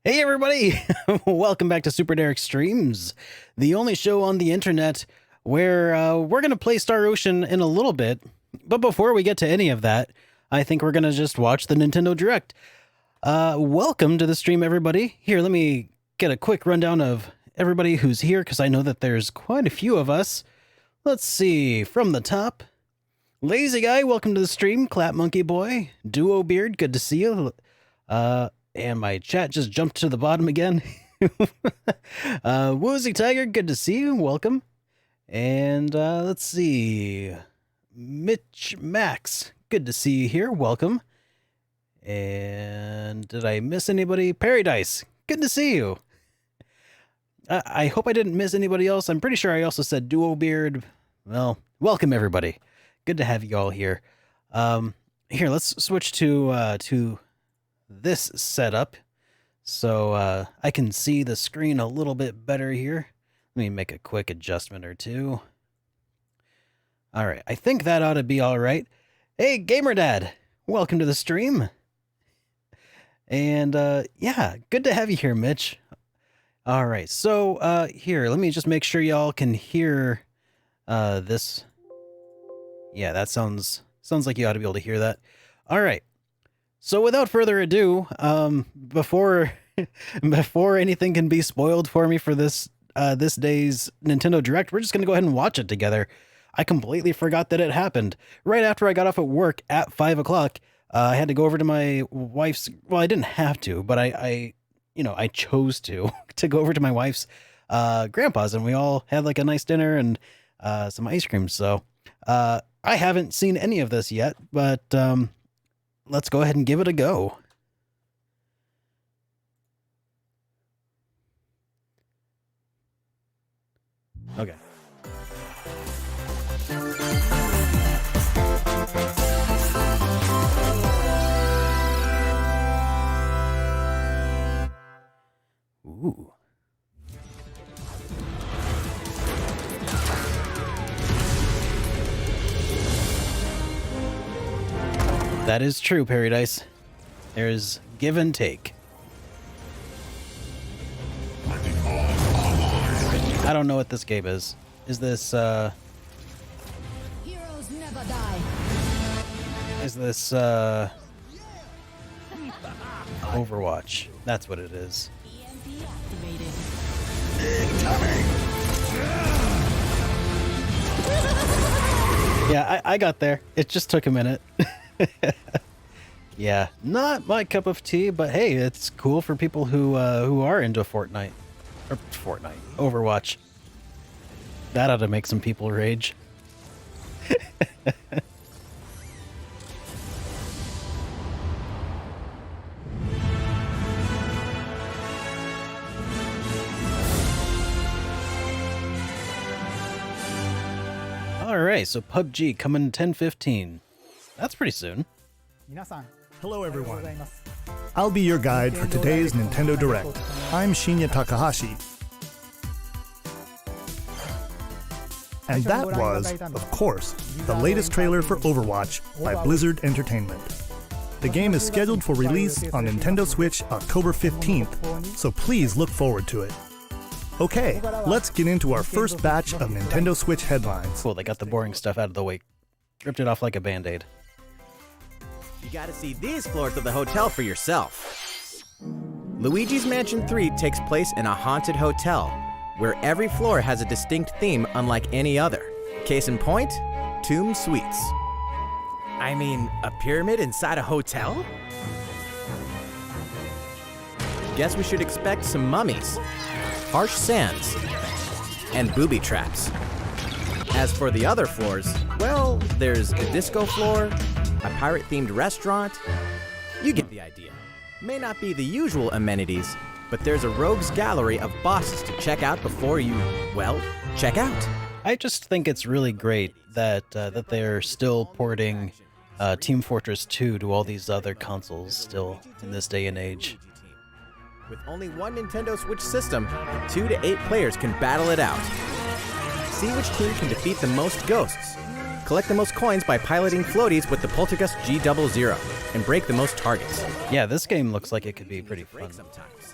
Hey everybody! Welcome back to SuperDerek Streams, the only show on the internet where we're going to play Star Ocean in a little bit. But before we get to any of that, I think we're going to just watch the Nintendo Direct. Welcome to the stream, everybody. Here, let me get a quick rundown of everybody who's here, because I know that there's quite a few of us. Let's see, from the top. Lazy Guy, welcome to the stream. Clap Monkey Boy. Duo Beard, good to see you. And my chat just jumped to the bottom again. Woozy Tiger, good to see you. Welcome. And let's see. Mitch Max, good to see you here. Welcome. And did I miss anybody? Paradise, good to see you. I hope I didn't miss anybody else. I'm pretty sure I also said Duo Beard. Well, welcome everybody. Good to have you all here. Here, let's switch to this setup so I can see the screen a little bit better here. Let me make a quick adjustment or two. All right, I think that ought to be all right. Hey, Gamer Dad, welcome to the stream. And yeah, good to have you here, Mitch. All right, so here, let me just make sure y'all can hear this. Yeah, that sounds like you ought to be able to hear that. All right. So without further ado, before anything can be spoiled for me for this day's Nintendo Direct, we're just going to go ahead and watch it together. I completely forgot that it happened. Right after I got off at work at 5 o'clock, I had to go over to my wife's, well, I didn't have to, but I chose to go over to my wife's grandpa's, and we all had like a nice dinner and some ice cream. So I haven't seen any of this yet, but let's go ahead and give it a go. Okay. Ooh. That is true, Paradise. There's give and take. I don't know what this game is. Is this, Heroes never die. Is this, Overwatch? That's what it is. EMP activated. Yeah, I got there. It just took a minute. Yeah, not my cup of tea, but hey, it's cool for people who are into Fortnite. Or Overwatch. That ought to make some people rage. Alright, so PUBG coming 10/15. That's pretty soon. Hello everyone. I'll be your guide for today's Nintendo Direct. I'm Shinya Takahashi. And that was, of course, the latest trailer for Overwatch by Blizzard Entertainment. The game is scheduled for release on Nintendo Switch October 15th, so please look forward to it. Okay, let's get into our first batch of Nintendo Switch headlines. Cool, they got the boring stuff out of the way. Ripped it off like a band-aid. You gotta see these floors of the hotel for yourself. Luigi's Mansion 3 takes place in a haunted hotel, where every floor has a distinct theme unlike any other. Case in point, Tomb Suites. I mean, a pyramid inside a hotel? Guess we should expect some mummies, harsh sands, and booby traps. As for the other floors, well, there's a disco floor, a pirate-themed restaurant. You get the idea. May not be the usual amenities, but there's a rogues gallery of bosses to check out before you, well, check out. I just think it's really great that they're still porting Team Fortress 2 to all these other consoles still in this day and age. With only one Nintendo Switch system, 2 to 8 players can battle it out. See which team can defeat the most ghosts. Collect the most coins by piloting floaties with the Poltergust G00, and break the most targets. Yeah, this game looks like it could be pretty fun. Sometimes.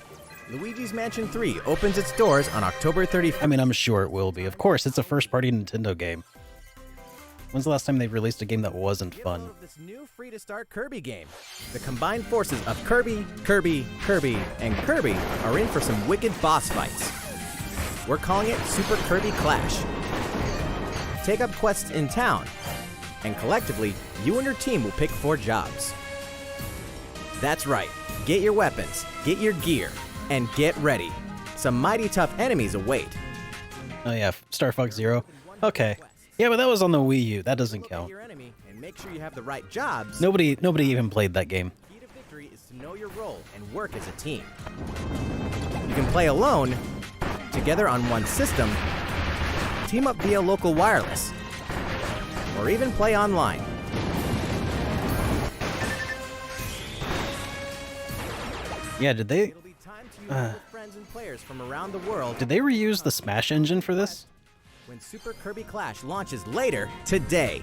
Luigi's Mansion 3 opens its doors on October 31st. I mean, I'm sure it will be. Of course, it's a first-party Nintendo game. When's the last time they released a game that wasn't fun? This new free-to-start Kirby game. The combined forces of Kirby, Kirby, Kirby, and Kirby are in for some wicked boss fights. We're calling it Super Kirby Clash. Take up quests in town, and collectively, you and your team will pick 4 jobs. That's right. Get your weapons, get your gear, and get ready. Some mighty tough enemies await. Oh yeah, Star Fox Zero. Okay. Yeah, but that was on the Wii U. That doesn't count. Your enemy and make sure you have the right jobs. Nobody even played that game. The key to victory is to know your role and work as a team. You can play alone, together on one system, team up via local wireless, or even play online. Yeah, did they It'll be time to unite with friends and players from around the world reuse the Smash engine for this? when Super Kirby Clash launches later today.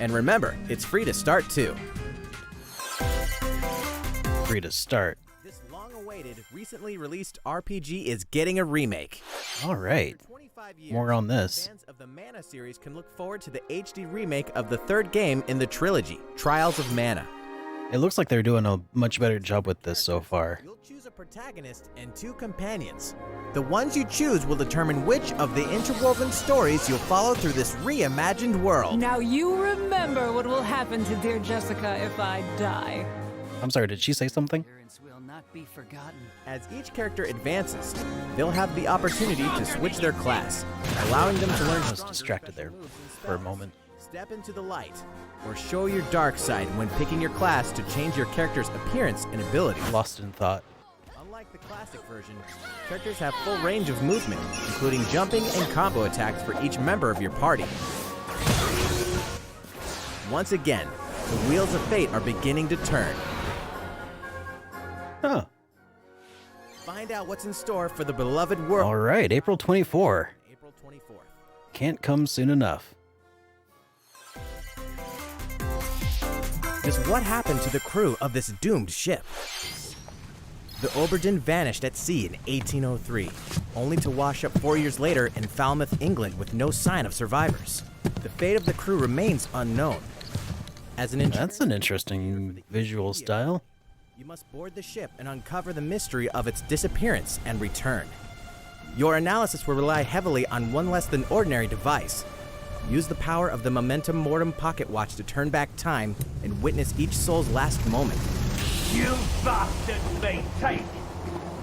And remember, it's free to start too. Free to start. This long-awaited, recently released RPG is getting a remake. All right. After 25 years, More on this. fans of the Mana series can look forward to the HD remake of the 3rd game in the trilogy, Trials of Mana. It looks like they're doing a much better job with this so far. You'll choose a protagonist and 2 companions. The ones you choose will determine which of the interwoven stories you'll follow through this reimagined world. Now you remember what will happen to dear Jessica if I die. I'm sorry, did she say something? Will not be forgotten. As each character advances, they'll have the opportunity to switch their class, allowing them to learn I was distracted there for a moment. step into the light, or show your dark side when picking your class to change your character's appearance and ability. Lost in thought. Unlike the classic version, characters have full range of movement, including jumping and combo attacks for each member of your party. Once again, the wheels of fate are beginning to turn. Huh. Find out what's in store for the beloved world. All right, April 24. April 24th. Can't come soon enough. Just what happened to the crew of this doomed ship? The Oberdin vanished at sea in 1803, only to wash up 4 years later in Falmouth, England with no sign of survivors. The fate of the crew remains unknown. As an That's an interesting visual style. you must board the ship and uncover the mystery of its disappearance and return. Your analysis will rely heavily on one less than ordinary device. Use the power of the Momentum Mortem pocket watch to turn back time and witness each soul's last moment. You bastards may take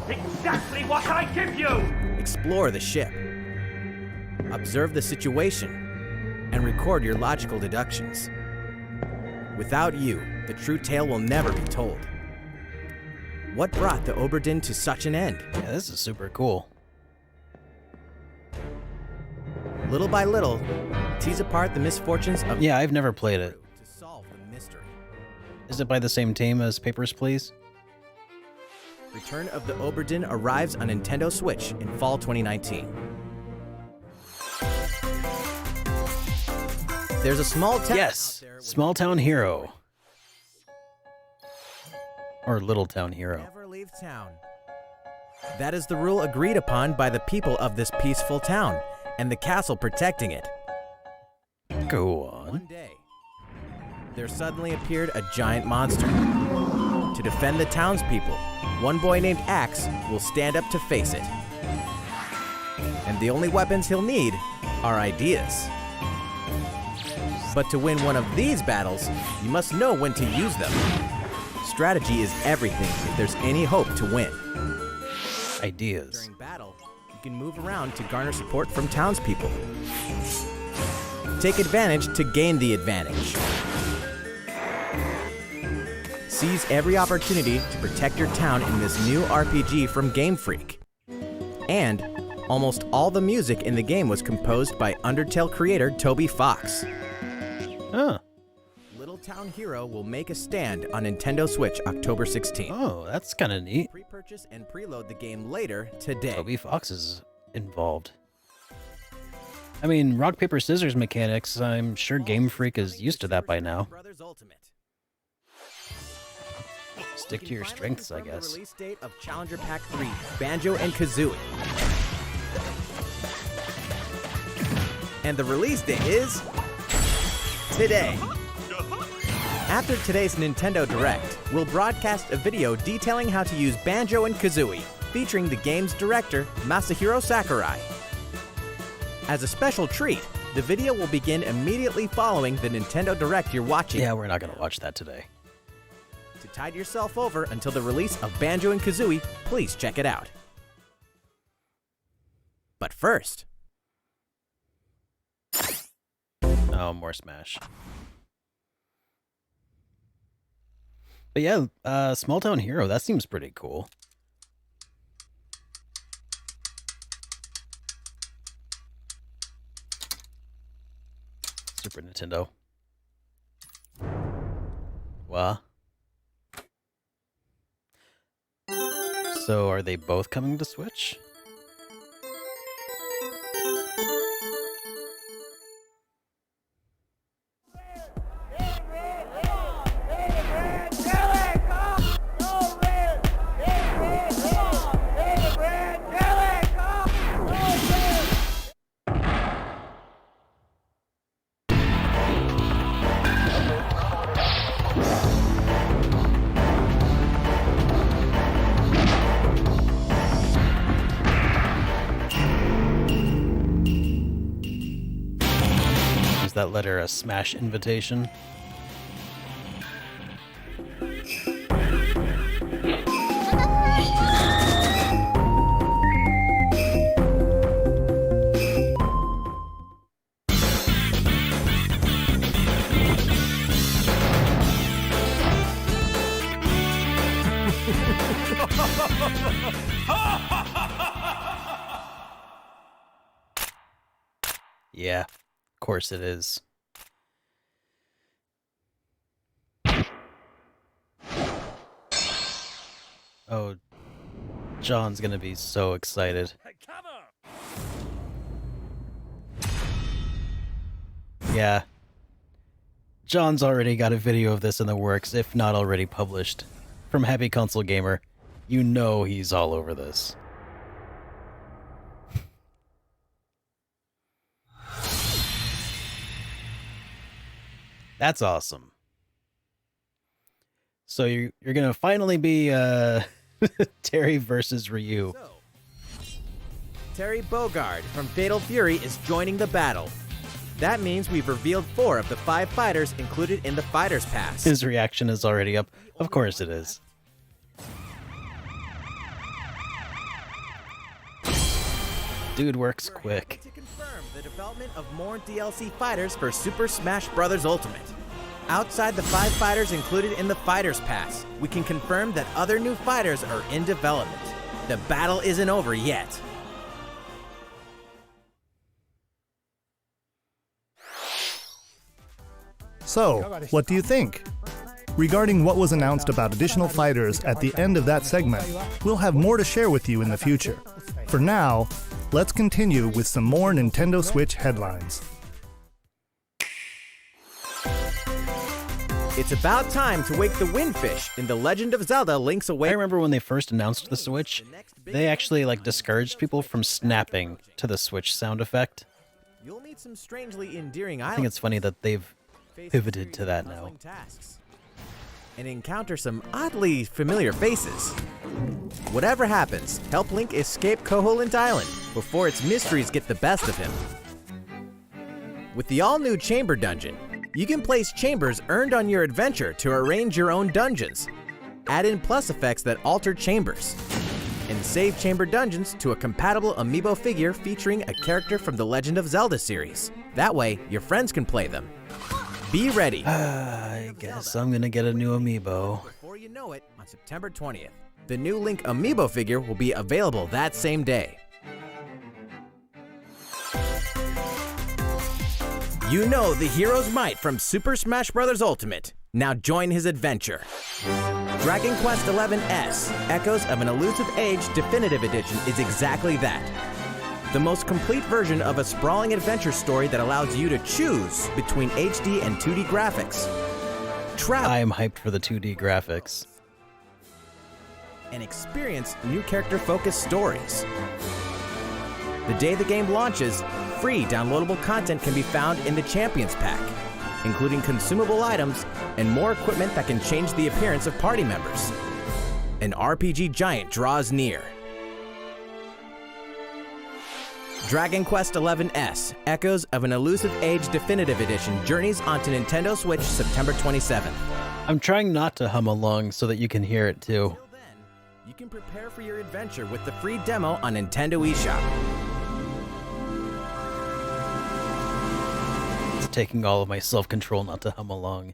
exactly what I give you! Explore the ship. Observe the situation and record your logical deductions. Without you, the true tale will never be told. What brought the Oberdin to such an end? Yeah, this is super cool. Little by little, tease apart the misfortunes of Yeah, I've never played it. to solve the mystery. Is it by the same team as Papers, Please? Return of the Oberdin arrives on Nintendo Switch in fall 2019. There's a small town Yes, out there with Small Town Hero. Or Little Town Hero. never leave town. That is the rule agreed upon by the people of this peaceful town and the castle protecting it. Go One on. day, there suddenly appeared a giant monster. To defend the townspeople, one boy named Axe will stand up to face it. And the only weapons he'll need are ideas. But to win one of these battles, you must know when to use them. Strategy is everything if there's any hope to win. Ideas. During battle, you can move around to garner support from townspeople. Take advantage to gain the advantage. Seize every opportunity to protect your town in this new RPG from Game Freak. And almost all the music in the game was composed by Undertale creator Toby Fox. Huh. Little Town Hero will make a stand on Nintendo Switch October 16th. Oh, that's kind of neat. Pre-purchase and preload the game later today. Toby Fox is involved. I mean, rock, paper, scissors mechanics, I'm sure Game Freak is used to that by now. Brothers Ultimate. Stick to your strengths, I guess. The release date of Challenger Pack 3, Banjo and Kazooie. And the release date is today. After today's Nintendo Direct, we'll broadcast a video detailing how to use Banjo and Kazooie, featuring the game's director, Masahiro Sakurai. As a special treat, the video will begin immediately following the Nintendo Direct you're watching. Yeah, we're not going to watch that today. To tide yourself over until the release of Banjo and Kazooie, please check it out. But first... Oh, more Smash. But yeah, Small Town Hero, that seems pretty cool. Super Nintendo. Wow. So are they both coming to Switch? That letter a Smash invitation. Yeah. Of course it is. Oh, John's gonna be so excited. Yeah. John's already got a video of this in the works, if not already published. From Happy Console Gamer, you know he's all over this. That's awesome. So you're gonna finally be Terry versus Ryu. So, Terry Bogard from Fatal Fury is joining the battle. That means we've revealed 4 of the 5 fighters included in the Fighters Pass. His reaction is already up. Of course it is. Dude works quick. To confirm the development of more DLC fighters for Super Smash Bros. Ultimate. Outside the 5 fighters included in the Fighters Pass, we can confirm that other new fighters are in development. The battle isn't over yet. So, what do you think? Regarding what was announced about additional fighters at the end of that segment, we'll have more to share with you in the future. For now, let's continue with some more Nintendo Switch headlines. It's about time to wake the Windfish in The Legend of Zelda Link's I Awakening. remember when they first announced the Switch, they actually discouraged people from snapping to the Switch sound effect. You'll meet some strangely endearing I think it's funny that they've pivoted to that now. tasks and encounter some oddly familiar faces. Whatever happens, help Link escape Koholint Island before its mysteries get the best of him. With the all-new Chamber Dungeon, you can place chambers earned on your adventure to arrange your own dungeons. Add in plus effects that alter chambers. And save chamber dungeons to a compatible amiibo figure featuring a character from the Legend of Zelda series. That way, your friends can play them. Be ready. I guess I'm gonna get a new amiibo. Before you know it, on September 20th, the new Link amiibo figure will be available that same day. You know the hero's might from Super Smash Bros. Ultimate. Now join his adventure. Dragon Quest XI-S, Echoes of an Elusive Age Definitive Edition is exactly that. The most complete version of a sprawling adventure story that allows you to choose between HD and 2D graphics. Travel I am hyped for the 2D graphics. and experience new character-focused stories. The day the game launches, free downloadable content can be found in the Champions Pack, including consumable items and more equipment that can change the appearance of party members. An RPG giant draws near. Dragon Quest XI Echoes of an Elusive Age Definitive Edition journeys onto Nintendo Switch September 27th. I'm trying not to hum along so that you can hear it too. Until then, you can prepare for your adventure with the free demo on Nintendo eShop. It's taking all of my self-control not to hum along.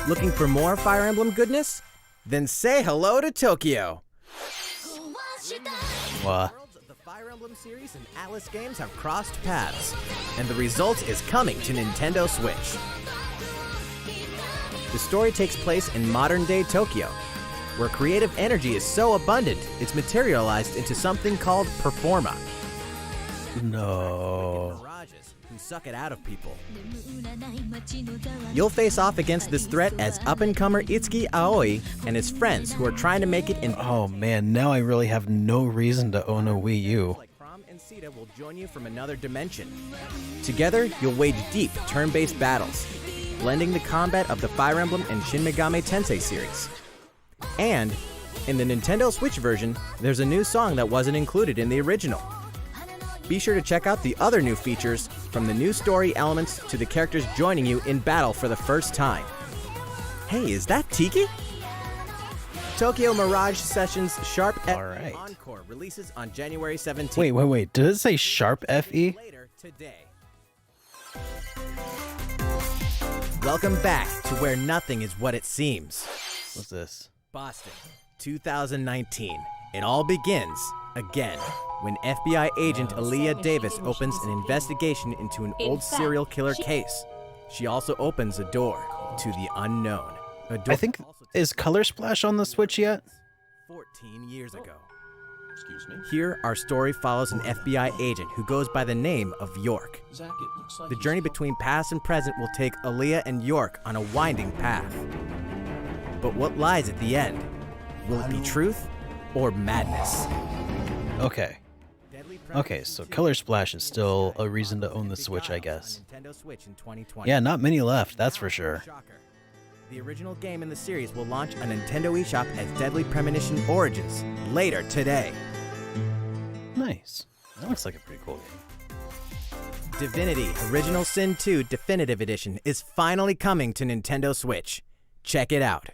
Looking for more Fire Emblem goodness? Then say hello to Tokyo! Wow. Worlds of the Fire Emblem series and Atlas games have crossed paths, and the result is coming to Nintendo Switch. The story takes place in modern-day Tokyo, where creative energy is so abundant it's materialized into something called Performa. No. Mirages who suck it out of people. You'll face off against this threat as up-and-comer Itsuki Aoi and his friends who are trying to make it in. Oh man, now I really have no reason to own a Wii U. Like Prom and Sita will join you from another dimension. Together, you'll wage deep turn-based battles, blending the combat of the Fire Emblem and Shin Megami Tensei series. And in the Nintendo Switch version, there's a new song that wasn't included in the original. Be sure to check out the other new features, from the new story elements to the characters joining you in battle for the first time. Hey, is that Tiki? Tokyo Mirage Sessions Sharp All right. FE Encore releases on January 17th. Wait. Did it say Sharp FE? Later today. Welcome back to where nothing is what it seems. What's this? Boston, 2019. It all begins, again, when FBI agent Aaliyah Davis opens an investigation into an old serial killer case. She also opens a door to the unknown. A door I think, also is Color Splash on the Switch yet? 14 years ago. Excuse me? Here, our story follows an FBI agent who goes by the name of York. The journey between past and present will take Aaliyah and York on a winding path. But what lies at the end? Will it be truth or madness? Okay. Okay, so Color Splash is still a reason to own the Switch, I guess. Nintendo Switch in 2020. Yeah, not many left, that's for sure. Shocker. The original game in the series will launch on Nintendo eShop as Deadly Premonition Origins later today. Nice. That looks like a pretty cool game. Divinity Original Sin 2 Definitive Edition is finally coming to Nintendo Switch. Check it out.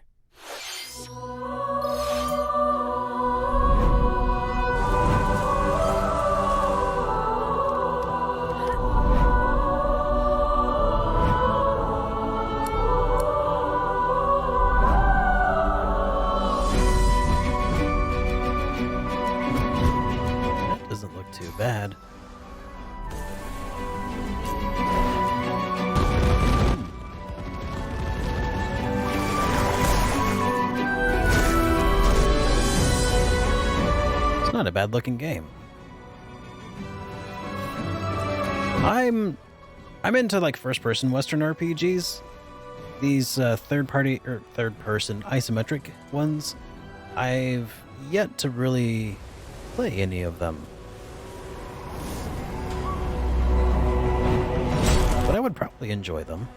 Doesn't look too bad. It's not a bad looking game. I'm into like first person Western RPGs. These third person isometric ones. I've yet to really play any of them. But I would probably enjoy them.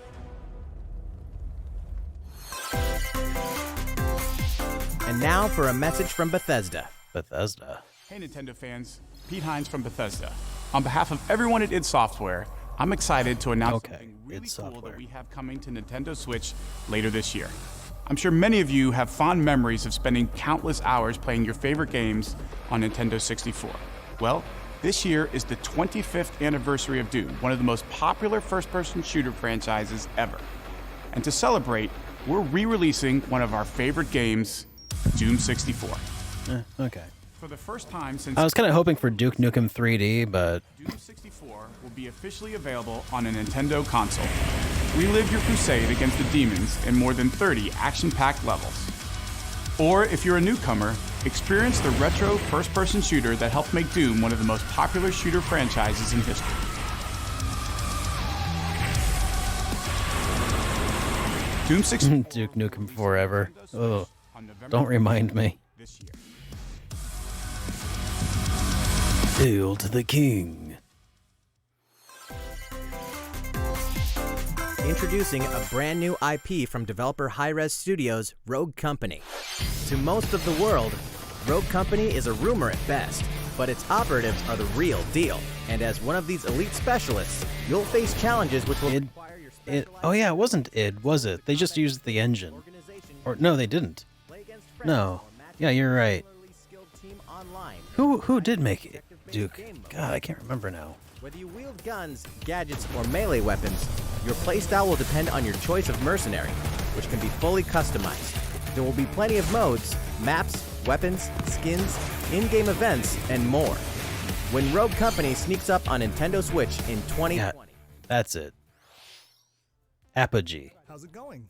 And now for a message from Bethesda. Bethesda. Hey Nintendo fans, Pete Hines from Bethesda. On behalf of everyone at id Software, I'm excited to announce something really id cool Software. that we have coming to Nintendo Switch later this year. I'm sure many of you have fond memories of spending countless hours playing your favorite games on Nintendo 64. Well, this year is the 25th anniversary of Doom, one of the most popular first-person shooter franchises ever. And to celebrate, we're re-releasing one of our favorite games, Doom 64. Okay. For the first time since I was kind of hoping for Duke Nukem 3D, but Doom 64 will be officially available on a Nintendo console. Relive your crusade against the demons in more than 30 action-packed levels. Or if you're a newcomer, experience the retro first-person shooter that helped make Doom one of the most popular shooter franchises in history. Doom 6 Duke Nukem Forever. Oh, don't remind me. this year. Hail to the king. Introducing a brand new IP from developer Hi-Rez Studios, Rogue Company. To most of the world, Rogue Company is a rumor at best, but its operatives are the real deal. And as one of these elite specialists, you'll face challenges which will require your Oh yeah, it wasn't id, was it? They just used the engine. Or no, they didn't. No. Yeah, you're right. Who did make it? Duke. God, I can't remember now. Whether you wield guns, gadgets, or melee weapons, your playstyle will depend on your choice of mercenary, which can be fully customized. There will be plenty of modes, maps, weapons, skins, in-game events, and more. When Rogue Company sneaks up on Nintendo Switch in 2020. Yeah, that's it. Apogee. How's it going?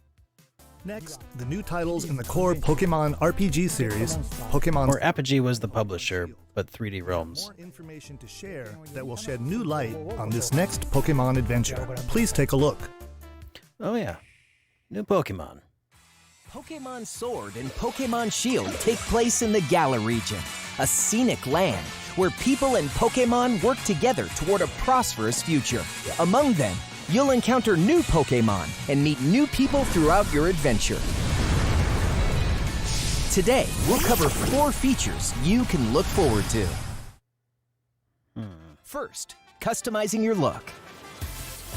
Next, the new titles in the core Pokemon RPG series, Pokemon. Or Apogee was the publisher, but 3D Realms. More information to share that will shed new light on this next Pokemon adventure. Please take a look. Oh yeah, new Pokemon. Pokemon Sword and Pokemon Shield take place in the Galar region, a scenic land where people and Pokemon work together toward a prosperous future. Among them, you'll encounter new Pokemon and meet new people throughout your adventure. Today, we'll cover 4 features you can look forward to. First, customizing your look.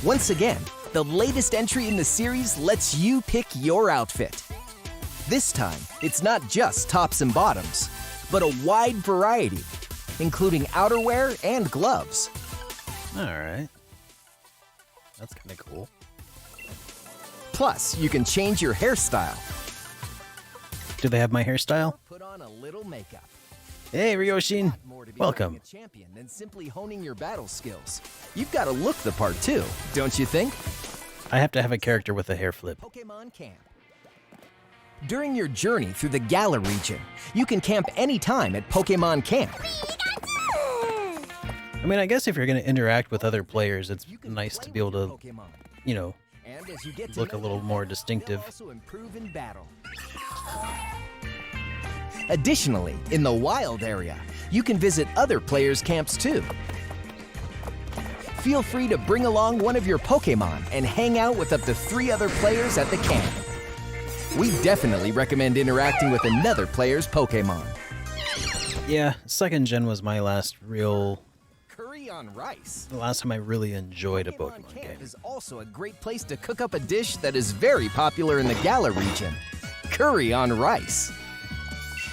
Once again, the latest entry in the series lets you pick your outfit. This time, it's not just tops and bottoms, but a wide variety, including outerwear and gloves. All right. That's kind of cool. Plus, you can change your hairstyle. Do they have my hairstyle? Put on a little makeup. Hey, Ryoshin. More to be Welcome. a champion than simply honing your battle skills. You've got to look the part too, don't you think? I have to have a character with a hair flip. Pokemon Camp. During your journey through the Galar region, you can camp anytime at Pokemon Camp. I mean, I guess if you're going to interact with other players, it's You can nice play to be able with to, Pokemon. you know, And as you get to look a know little them, more they'll distinctive. also improve in battle. Additionally, in the wild area, you can visit other players' camps too. Feel free to bring along one of your Pokemon and hang out with up to 3 other players at the camp. We definitely recommend interacting with another player's Pokemon. Yeah, 2nd gen was my last real, Curry on rice. the last time I really enjoyed a Pokemon Pokemon Camp game. is also a great place to cook up a dish that is very popular in the Galar region, curry on rice.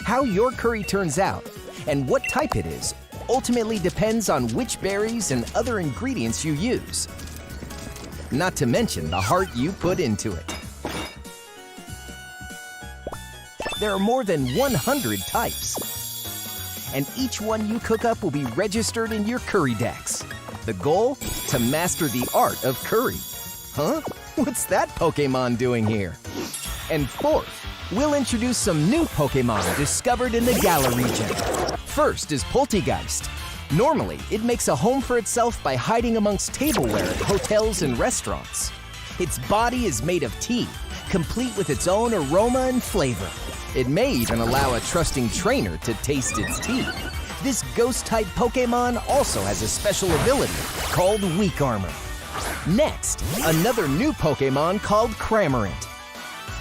How your curry turns out and what type it is ultimately depends on which berries and other ingredients you use. Not to mention the heart you put into it. There are more than 100 types, and each one you cook up will be registered in your curry decks. The goal? To master the art of curry. Huh? What's that Pokemon doing here? And fourth, we'll introduce some new Pokemon discovered in the Galar region. First is Poltegeist. Normally, it makes a home for itself by hiding amongst tableware at hotels and restaurants. Its body is made of tea, complete with its own aroma and flavor. It may even allow a trusting trainer to taste its tea. This ghost-type Pokemon also has a special ability called Weak Armor. Next, another new Pokemon called Cramorant.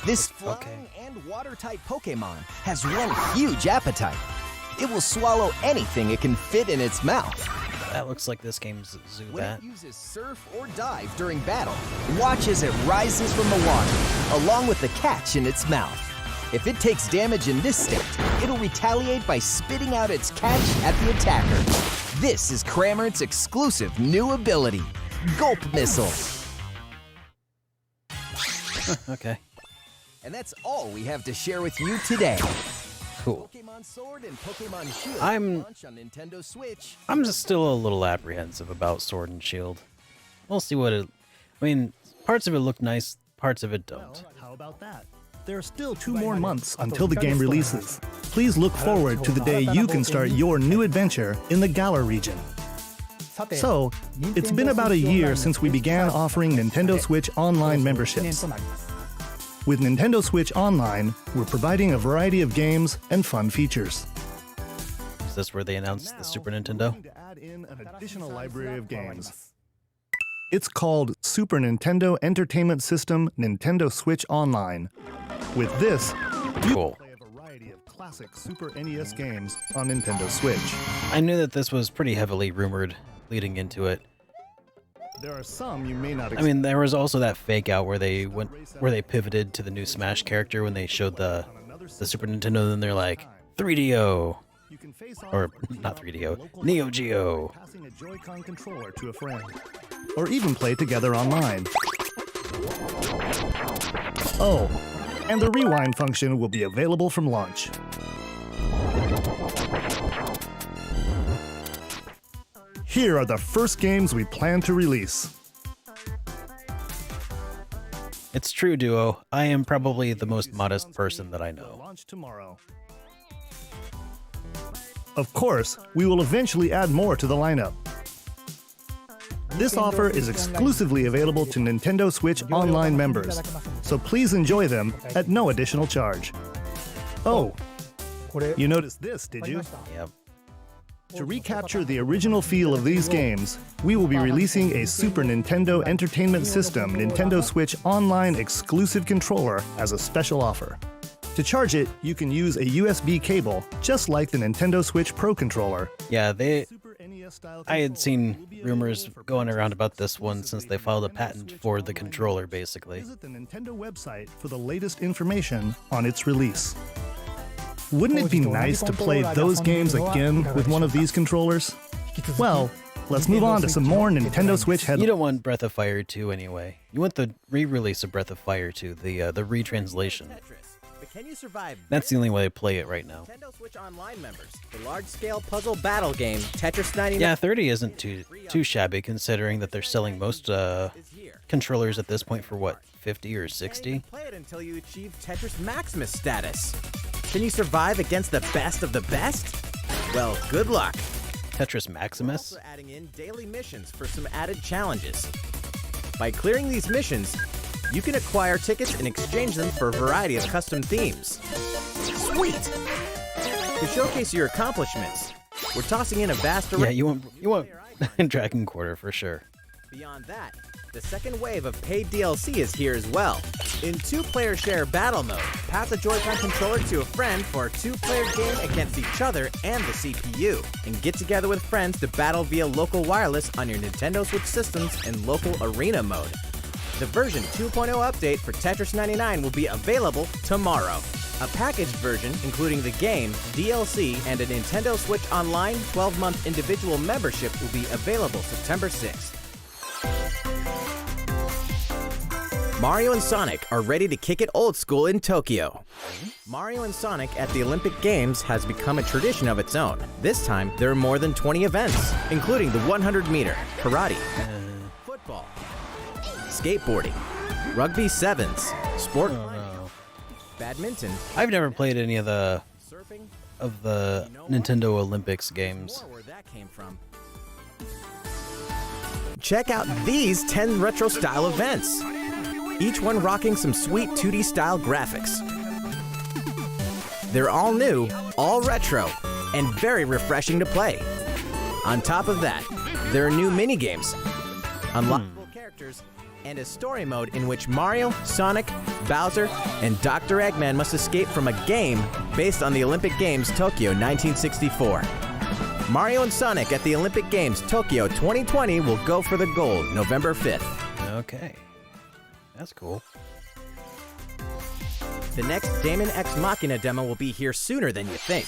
This flying and water-type Pokemon has one huge appetite. It will swallow anything it can fit in its mouth. That looks like this game's When Zubat. it uses Surf or Dive during battle, watch as it rises from the water, along with the catch in its mouth. If it takes damage in this state, it'll retaliate by spitting out its catch at the attacker. This is Cramorant's exclusive new ability, Gulp Missile. Okay, And that's all we have to share with you today. cool. Pokemon Sword and Pokemon Shield I'm- launch on Nintendo Switch. I'm just still a little apprehensive about Sword and Shield. We'll see what it... I mean, parts of it look nice, parts of it don't. How about that? There are still 2 more months until the game releases. Please look forward to the day you can start your new adventure in the Galar region. So, it's been about a year since we began offering Nintendo Switch online memberships. With Nintendo Switch Online, we're providing a variety of games and fun features. Is this where they announced the Super Nintendo? To add in an additional library of games. It's called Super Nintendo Entertainment System Nintendo Switch Online. With this, you Cool. can play a variety of classic Super NES games on Nintendo Switch. I knew that this was pretty heavily rumored leading into it. There are some you may not I mean, there was also that fake out where they pivoted to the new Smash character when they showed the Super Nintendo, and then they're like 3DO. You can face off Or not 3DO, Neo Geo. passing a Joy-Con controller to a friend, or even play together online. Oh, and the rewind function will be available from launch. Here are the first games we plan to release. It's true, Duo. I am probably the most modest person that I Will know. launch tomorrow. Of course, we will eventually add more to the lineup. This offer is exclusively available to Nintendo Switch Online members, so please enjoy them at no additional charge. Oh, you noticed this, did you? Yep. To recapture the original feel of these games, we will be releasing a Super Nintendo Entertainment System Nintendo Switch Online exclusive controller as a special offer. To charge it, you can use a USB cable, just like the Nintendo Switch Pro controller. Yeah, Super NES style I had controller seen will be rumors available for going purchase around about this one since they filed a Nintendo patent Switch for the Online controller, members. basically. Visit the Nintendo website for the latest information on its release. Wouldn't it be nice to play those games again with one of these controllers? Well, let's move on to some more Nintendo Switch You headlines. don't want Breath of Fire 2 anyway. You want the re-release of Breath of Fire 2, the retranslation. Tetris. But can you survive? That's the only way I play it right now. Nintendo Switch Online members, the large-scale puzzle battle game Tetris 99 Yeah, 30 isn't too shabby considering that they're selling most is here. controllers at this point for what, 50 or And 60? you can play it until you achieve Tetris Maximus status. Can you survive against the best of the best? Well, good luck. Tetris Maximus? Also adding in daily missions for some added challenges. By clearing these missions, you can acquire tickets and exchange them for a variety of custom themes. Sweet! To showcase your accomplishments, we're tossing in a vast array. Yeah, you want Dragon Quarter for sure. Beyond that, the second wave of paid DLC is here as well. In two-player share battle mode, pass a Joy-Con controller to a friend for a two-player game against each other and the CPU, and get together with friends to battle via local wireless on your Nintendo Switch systems in local arena mode. The version 2.0 update for Tetris 99 will be available tomorrow. A packaged version, including the game, DLC, and a Nintendo Switch Online 12-month individual membership will be available September 6th. Mario and Sonic are ready to kick it old school in Tokyo. Mario and Sonic at the Olympic Games has become a tradition of its own. This time, there are more than 20 events, including the 100-meter, karate, football, skateboarding, rugby sevens, sport climbing, badminton, I've never played any of the surfing, Nintendo Olympics games. or where that came from. Check out these 10 retro-style events, each one rocking some sweet 2D-style graphics. They're all new, all retro, and very refreshing to play. On top of that, there are new mini-games, unlockable characters, and a story mode in which Mario, Sonic, Bowser, and Dr. Eggman must escape from a game based on the Olympic Games Tokyo 1964. Mario and Sonic at the Olympic Games Tokyo 2020 will go for the gold November 5th. Okay. That's cool. The next Daemon X Machina demo will be here sooner than you think.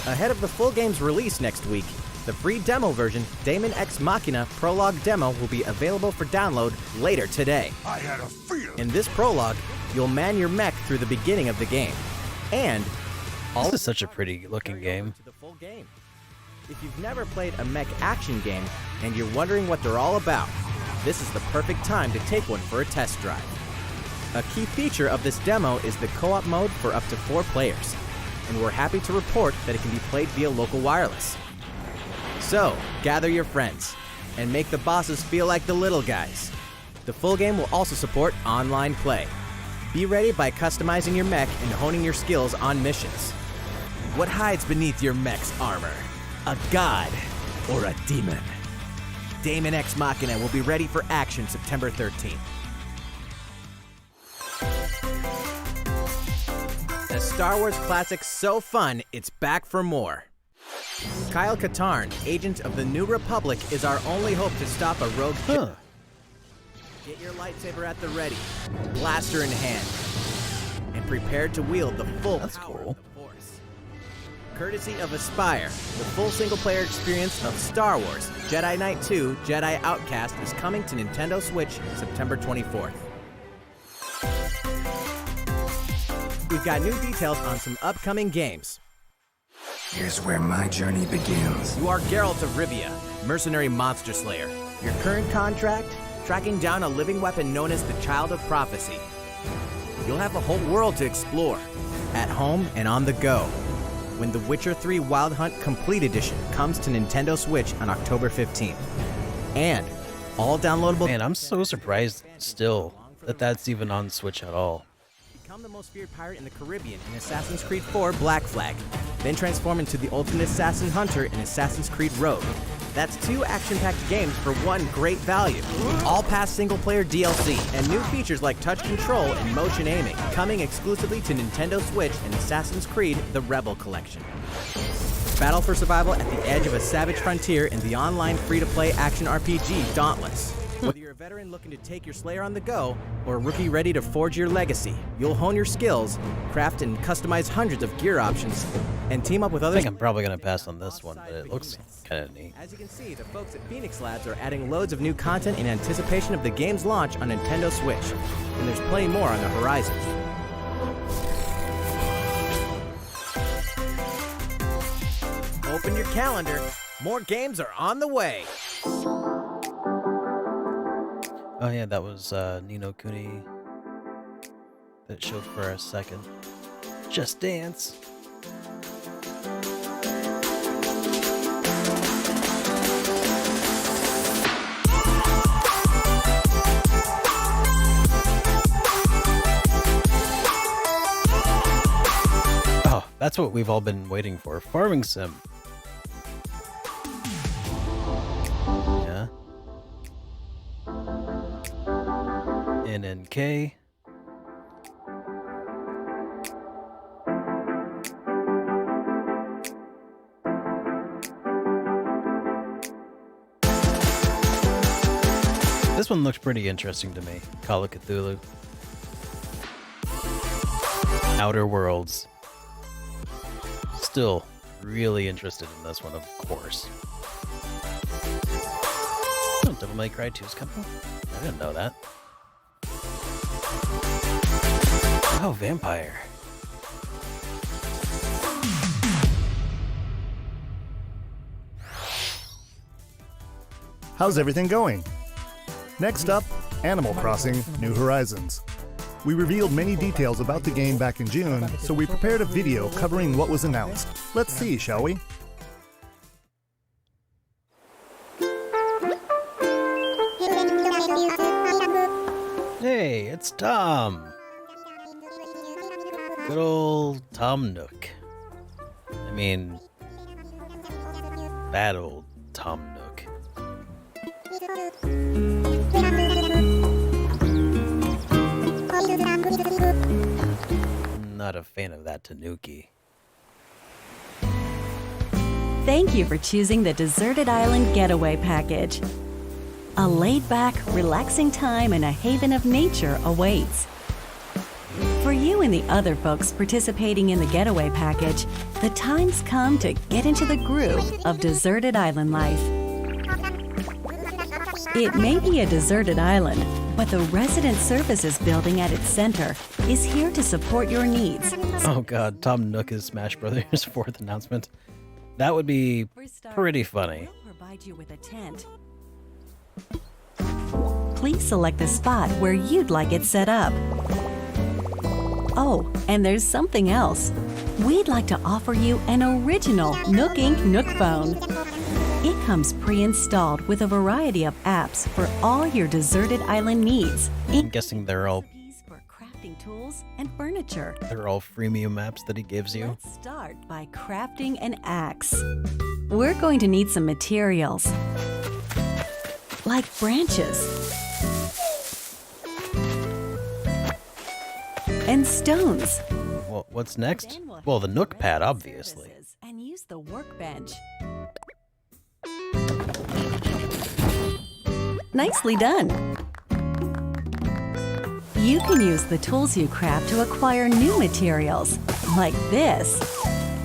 Ahead of the full game's release next week, the free demo version, Daemon X Machina Prologue Demo, will be available for download later today. I had a feeling. In this prologue, you'll man your mech through the beginning of the game. And This is such a pretty looking game. to the full game. If you've never played a mech action game and you're wondering what they're all about, this is the perfect time to take one for a test drive. A key feature of this demo is the co-op mode for up to 4 players, and we're happy to report that it can be played via local wireless. So, gather your friends, and make the bosses feel like the little guys. The full game will also support online play. Be ready by customizing your mech and honing your skills on missions. What hides beneath your mech's armor? A god or a demon? Daemon X Machina will be ready for action September 13th. A Star Wars classic so fun, it's back for more. Kyle Katarn, agent of the New Republic, is our only hope to stop a rogue ship. Get your lightsaber at the ready, blaster in hand, and prepare to wield the full power of the Force. Courtesy of Aspire, the full single-player experience of Star Wars Jedi Knight 2 Jedi Outcast is coming to Nintendo Switch September 24th. We've got new details on some upcoming games. Here's where my journey begins. You are Geralt of Rivia, mercenary monster slayer. Your current contract? Tracking down a living weapon known as the Child of Prophecy. You'll have a whole world to explore, at home and on the go, when The Witcher 3 Wild Hunt Complete Edition comes to Nintendo Switch on October 15th. And all downloadable... Man, I'm so surprised still that that's even on Switch at all. Become the most feared pirate in the Caribbean in Assassin's Creed 4 Black Flag. Then transform into the ultimate assassin hunter in Assassin's Creed Rogue. That's 2 action-packed games for one great value. All past single-player DLC and new features like touch control and motion aiming, coming exclusively to Nintendo Switch and Assassin's Creed The Rebel Collection. Battle for survival at the edge of a savage frontier in the online free-to-play action RPG Dauntless. Whether you're a veteran looking to take your Slayer on the go, or a rookie ready to forge your legacy, you'll hone your skills, craft and customize hundreds of gear options, and team up with I others. think I'm probably going to pass on this one, but it looks kind of neat. As you can see, the folks at Phoenix Labs are adding loads of new content in anticipation of the game's launch on Nintendo Switch, and there's plenty more on the horizon. Open your calendar. More games are on the way. Oh yeah, that was Ni no Kuni that showed for a second. Just Dance. Oh, that's what we've all been waiting for. Farming Sim. Yeah. NNK. This one looks pretty interesting to me. Call of Cthulhu. Outer Worlds. Still really interested in this one, of course. Oh, Devil May Cry 2 is coming? I didn't know that. Oh, Vampire. How's everything going? Next up, Animal Crossing New Horizons. We revealed many details about the game back in June, so we prepared a video covering what was announced. Let's see, shall we? Hey, it's Tom. Good old Tom Nook. I mean, that old Tom Nook. Not a fan of that Tanuki. Thank you for choosing the Deserted Island Getaway Package. A laid-back, relaxing time in a haven of nature awaits. For you and the other folks participating in the Getaway Package, the time's come to get into the groove of deserted island life. It may be a deserted island, but the Resident Services building at its center is here to support your needs. Oh god, Tom Nook is Smash Brothers' 4th announcement. That would be pretty funny. We'll provide you with a tent. Please select the spot where you'd like it set up. Oh, and there's something else. We'd like to offer you an original Nook Inc. Nook phone. It comes pre-installed with a variety of apps for all your deserted island needs. I'm guessing they're all For crafting tools tools and furniture. They're all freemium maps that he gives you. Let's start by crafting an axe. We're going to need some materials, like branches and stones. Well, what's next? Well, the Nook pad, obviously. And use the workbench. Nicely done. You can use the tools you craft to acquire new materials, like this.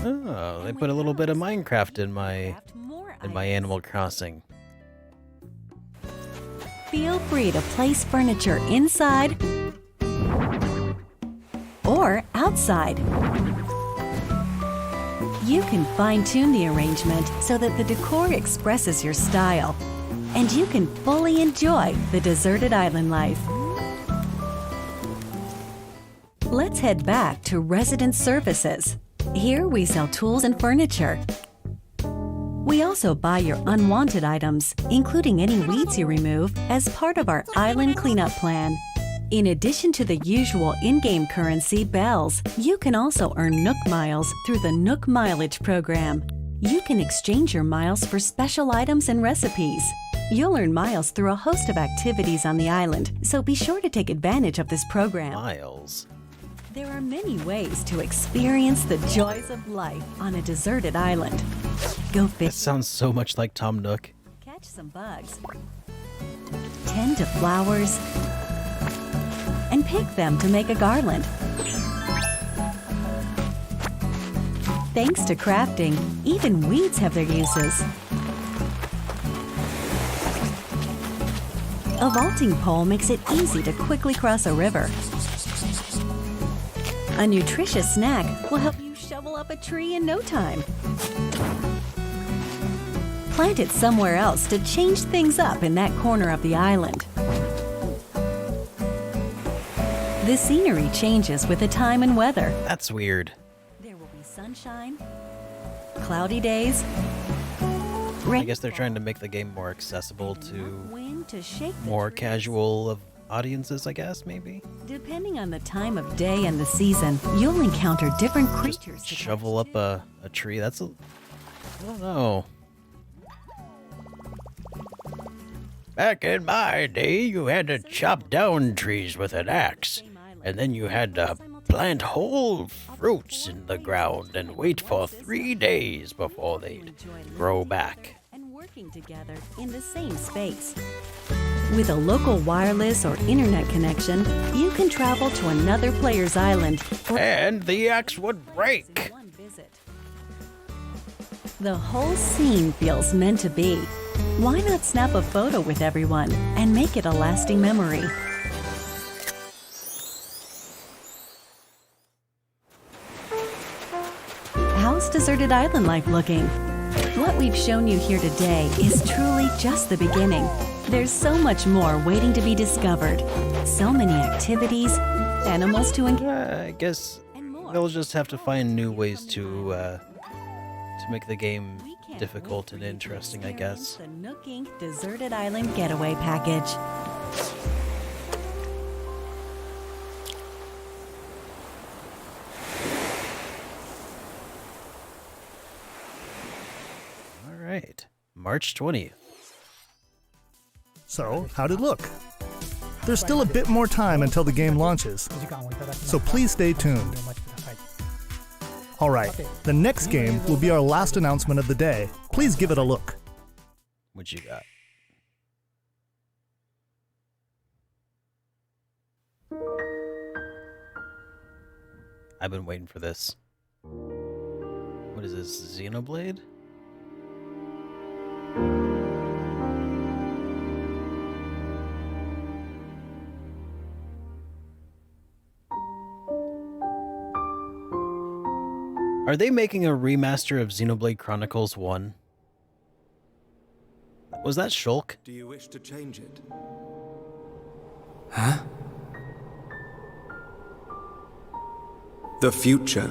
Oh, they put a little bit of Minecraft in my Animal Crossing. Feel free to place furniture inside or outside. You can fine-tune the arrangement so that the decor expresses your style, and you can fully enjoy the deserted island life. Let's head back to Resident Services. Here we sell tools and furniture. We also buy your unwanted items, including any weeds you remove, as part of our island cleanup plan. In addition to the usual in-game currency, bells, you can also earn Nook miles through the Nook Mileage program. You can exchange your miles for special items and recipes. You'll earn miles through a host of activities on the island, so be sure to take advantage of this program. Miles? There are many ways to experience the joys of life on a deserted island. Go fish. That sounds so much like Tom Nook. Catch some bugs. Tend to flowers. And pick them to make a garland. Thanks to crafting, even weeds have their uses. A vaulting pole makes it easy to quickly cross a river. A nutritious snack will help you shovel up a tree in no time. Plant it somewhere else to change things up in that corner of the island. The scenery changes with the time and weather. That's weird. There will be sunshine, cloudy days, I guess they're trying to make the game more accessible to more casual of audiences, I guess, maybe? Depending on the time of day and the season, you'll encounter different creatures. Just shovel up a tree, I don't know. Back in my day, you had to chop down trees with an axe, and then you had to plant whole fruits in the ground and wait for 3 days before they'd grow back. And working together in the same space. With a local wireless or internet connection, you can travel to another player's island. And the axe would break. The whole scene feels meant to be. Why not snap a photo with everyone and make it a lasting memory? How's deserted island life looking? What we've shown you here today is truly just the beginning. There's so much more waiting to be discovered. So many activities, animals to encounter. I guess they'll just have to find new ways to make the game difficult and interesting, I guess. The Nook Inc. Deserted Island Getaway Package. All right, March 20th. So, how'd it look? There's still a bit more time until the game launches, so please stay tuned. Alright, the next game will be our last announcement of the day. Please give it a look. What you got? I've been waiting for this. What is this, Xenoblade? Are they making a remaster of Xenoblade Chronicles 1? Was that Shulk? Do you wish to change it? Huh? The future.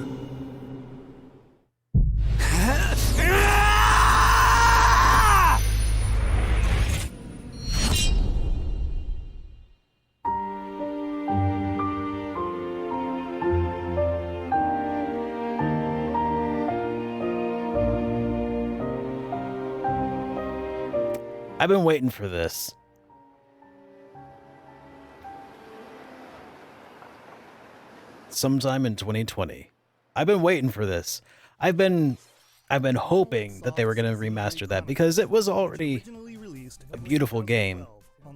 I've been waiting for this. Sometime in 2020. I've been waiting for this. I've been hoping that they were going to remaster that because it was already a beautiful game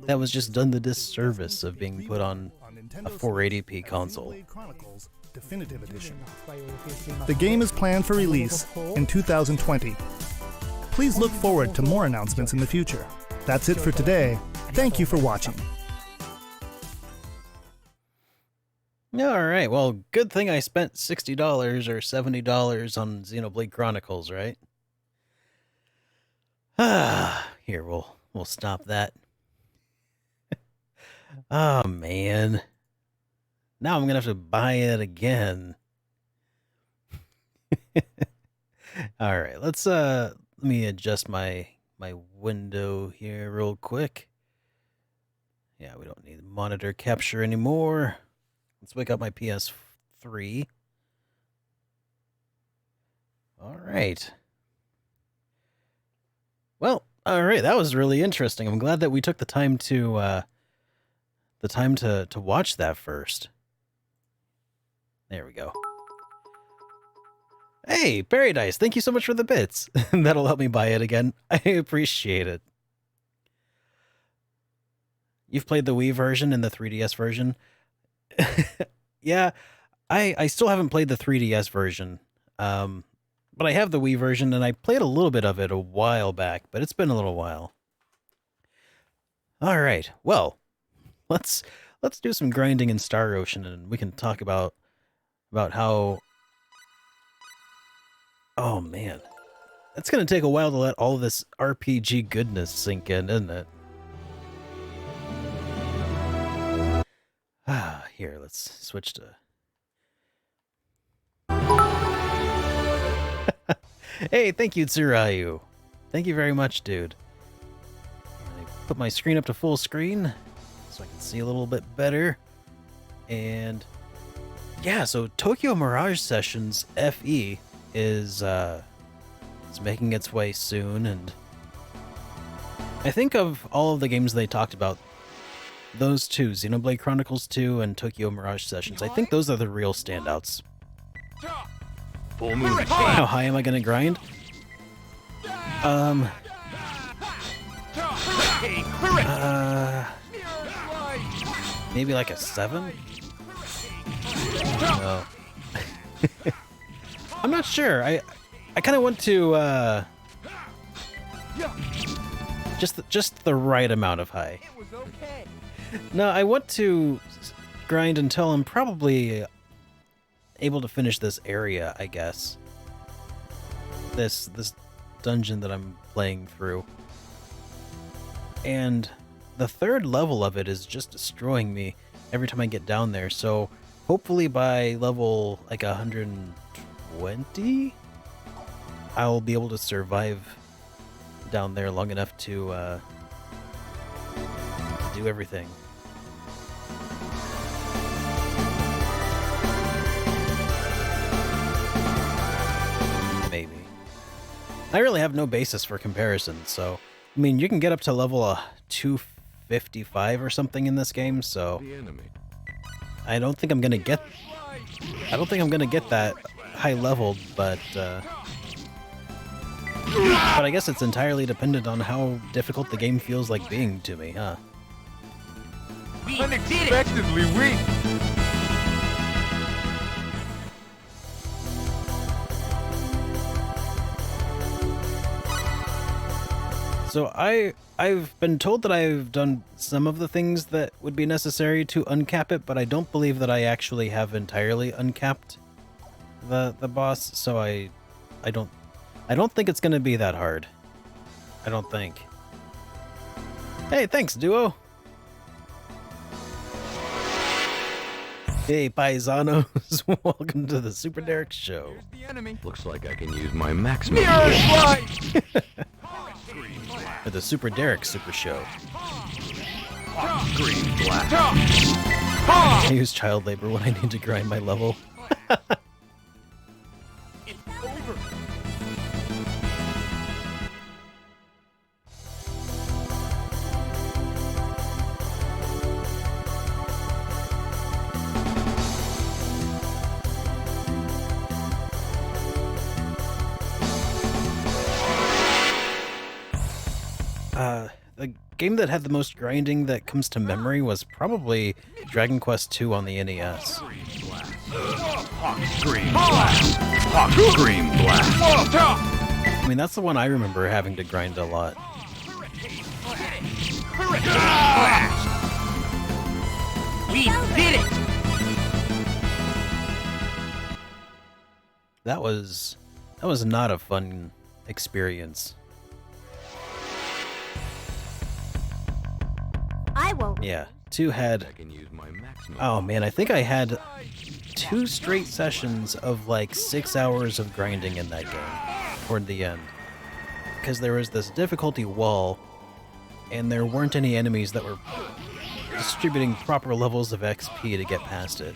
that was just done the disservice of being put on a 480p console. Definitive Edition. The game is planned for release in 2020. Please look forward to more announcements in the future. That's it for today. Thank you for watching. Alright, well, good thing I spent $60 or $70 on Xenoblade Chronicles, right? Here, we'll stop that. Oh, man. Now I'm gonna have to buy it again. Alright, let me adjust my window here real quick. Yeah, we don't need monitor capture anymore. Let's wake up my PS3. Alright. Well, alright, that was really interesting. I'm glad that we took the time to watch that first. There we go. Hey, Paradise, thank you so much for the bits. That'll help me buy it again. I appreciate it. You've played the Wii version and the 3DS version? Yeah, I still haven't played the 3DS version. But I have the Wii version, and I played a little bit of it a while back, but it's been a little while. All right, well, let's do some grinding in Star Ocean, and we can talk about how... Oh, man. It's going to take a while to let all this RPG goodness sink in, isn't it? Here, let's switch to... Hey, thank you, Tsurayu. Thank you very much, dude. I put my screen up to full screen so I can see a little bit better. And yeah, so Tokyo Mirage Sessions FE is making its way soon, and I think of all of the games they talked about, those two, Xenoblade Chronicles 2 and Tokyo Mirage Sessions, I think those are the real standouts. How high am I gonna grind? Maybe like a 7? No. I'm not sure. I kind of want to just the right amount of high. No, I want to grind until I'm probably able to finish this area, I guess. This dungeon that I'm playing through. And the third level of it is just destroying me every time I get down there, so hopefully by level like 120 I'll be able to survive down there long enough to do everything. Maybe. I really have no basis for comparison, so I mean, you can get up to level 255 or something in this game, so I don't think I'm gonna get that high leveled, but I guess it's entirely dependent on how difficult the game feels like being to me, huh? Unexpectedly weak. So I've been told that I've done some of the things that would be necessary to uncap it, but I don't believe that I actually have entirely uncapped the boss, so I don't think it's gonna be that hard. I don't think. Hey, thanks, Duo. Hey, paisanos, welcome to the SuperDerek show. Looks like I can use my maximum. For the SuperDerek Super Show. I use child labor when I need to grind my level. The game that had the most grinding that comes to memory was probably Dragon Quest II on the NES. Scream blast! Hawk scream blast! I mean, that's the one I remember having to grind a lot. We did it! That was not a fun experience. I won't. Yeah, 2 had... I can use my maximum. Oh man, I think I had 2 straight sessions of like 6 hours of grinding in that game toward the end. Because there was this difficulty wall, and there weren't any enemies that were distributing proper levels of XP to get past it.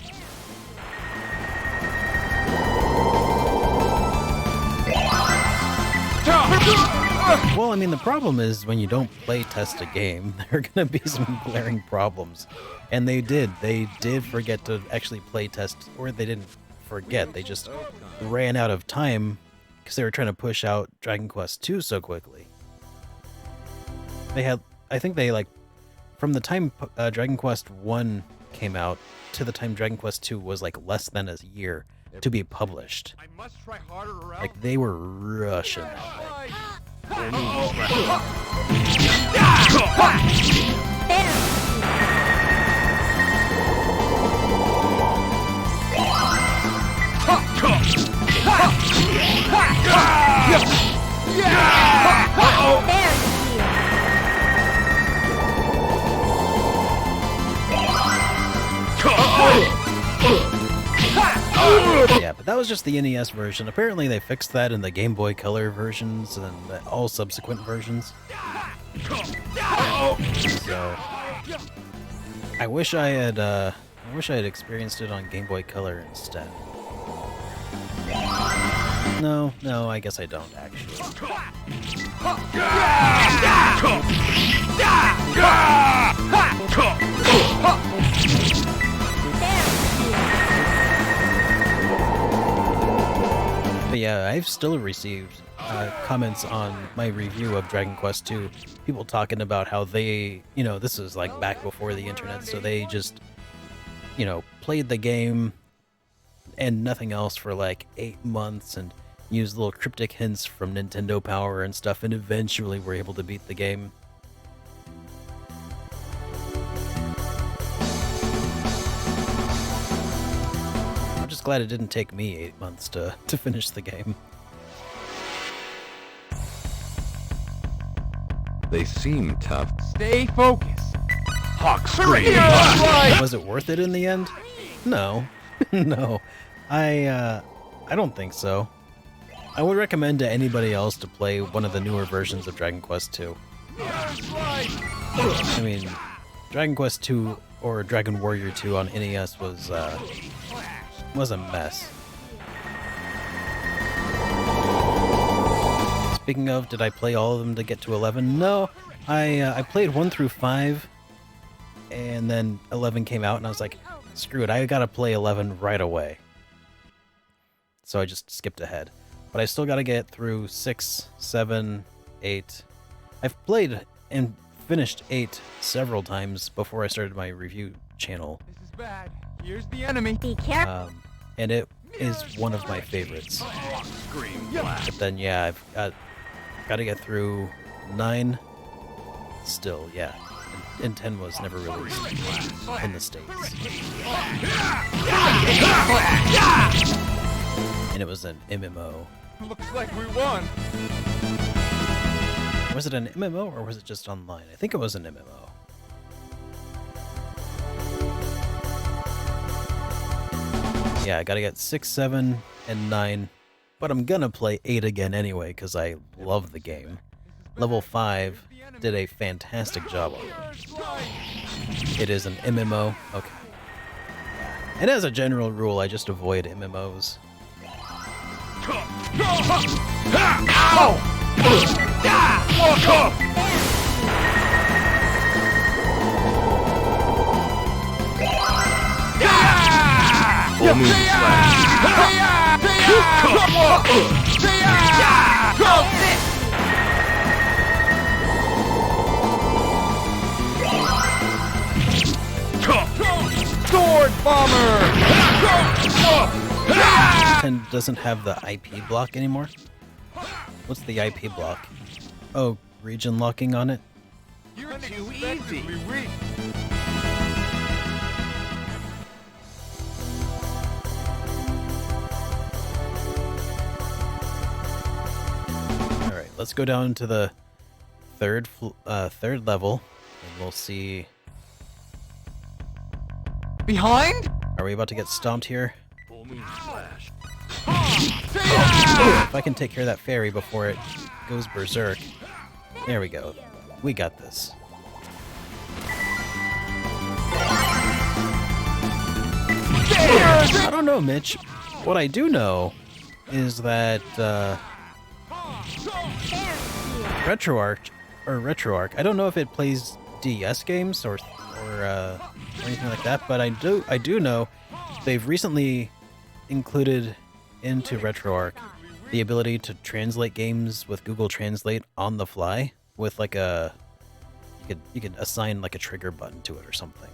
Well, I mean, the problem is when you don't play test a game, there are going to be some glaring problems. And they did. They did forget to actually play test, or they didn't forget. They just ran out of time because they were trying to push out Dragon Quest II so quickly. They had, I think they like, from the time Dragon Quest I came out to the time Dragon Quest II was like less than a year to be published. I must try harder or else. Like they were rushing that thing. Yeah, but that was just the NES version. Apparently they fixed that in the Game Boy Color versions and all subsequent versions. So I wish I had experienced it on Game Boy Color instead. No, I guess I don't actually. But yeah, I've still received comments on my review of Dragon Quest II. People talking about how they, this is like back before the internet, so they just, played the game and nothing else for like 8 months and used little cryptic hints from Nintendo Power and stuff, and eventually were able to beat the game. I'm just glad it didn't take me 8 months to finish the game. They seem tough. Stay focused. Hawk scream. Was it worth it in the end? No. No. I don't think so. I would recommend to anybody else to play one of the newer versions of Dragon Quest II. I mean, Dragon Quest II or Dragon Warrior 2 on NES was a mess. Speaking of, did I play all of them to get to 11? No, I played 1 through 5, and then 11 came out, and I was like, screw it, I gotta play 11 right away. So I just skipped ahead. But I still gotta get through 6, 7, 8. I've played and finished 8 several times before I started my review channel. This is bad. Here's the enemy. Be careful. And it is one of my favorites. But then, yeah, I've got to get through 9 still, yeah. And 10 was never released in the States. And it was an MMO. Looks like we won. Was it an MMO or was it just online? I think it was an MMO. Yeah, I gotta get 6, 7, and 9. But I'm gonna play 8 again anyway, because I love the game. Level 5 did a fantastic job on it. It is an MMO. Okay. And as a general rule, I just avoid MMOs. Full moon Nintendo doesn't have the IP block anymore. What's the IP block? Oh, region locking on it? You're too easy. Alright, let's go down to the third level, and we'll see... Behind? Are we about to get stomped here? If I can take care of that fairy before it goes berserk. There we go. We got this. I don't know, Mitch. What I do know is that RetroArch, I don't know if it plays DS games or anything like that, but I do know they've recently included into RetroArch the ability to translate games with Google Translate on the fly with like a you could assign like a trigger button to it or something.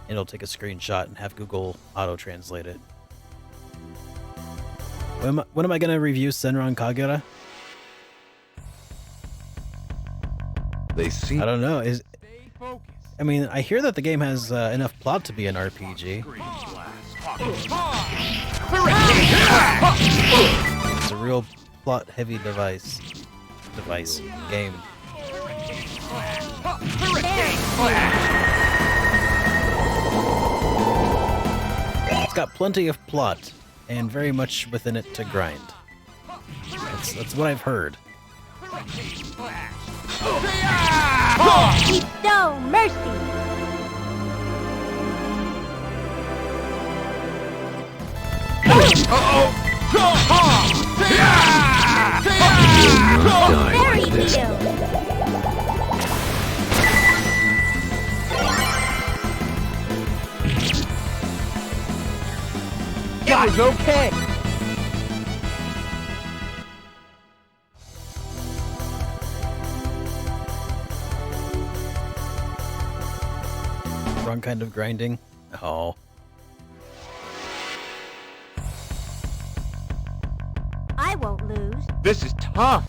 It'll take a screenshot and have Google auto-translate it. When am I gonna review Senran Kagura? They seem... I don't know. I mean, I hear that the game has enough plot to be an RPG. It's a real plot-heavy game. It's got plenty of plot and very much within it to grind. That's what I've heard. No mercy. It was okay. Wrong kind of grinding. Oh. I won't lose. This is tough.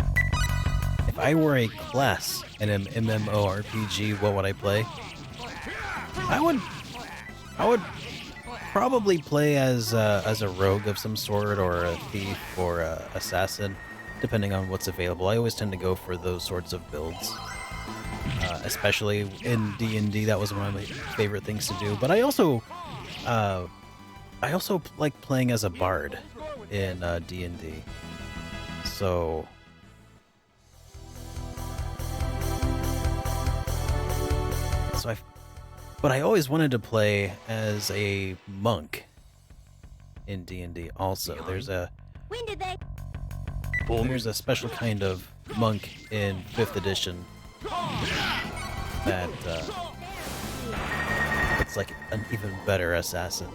If I were a class in an MMORPG, what would I play? I would probably play as a rogue of some sort, or a thief, or a assassin, depending on what's available. I always tend to go for those sorts of builds. Especially in D&D, that was one of my favorite things to do. But I also like playing as a bard in D&D. But I always wanted to play as a monk in D&D. Also, there's a special kind of monk in 5th edition that it's like an even better assassin.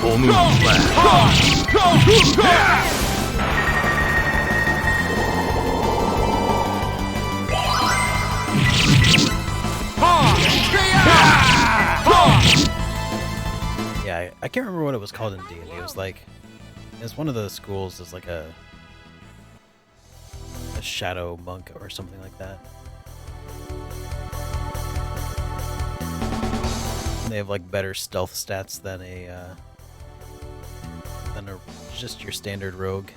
Full moon flash. Yeah, I can't remember what it was called in D&D. It was like, it's one of the schools is like a shadow monk or something like that. And they have like better stealth stats than just your standard rogue.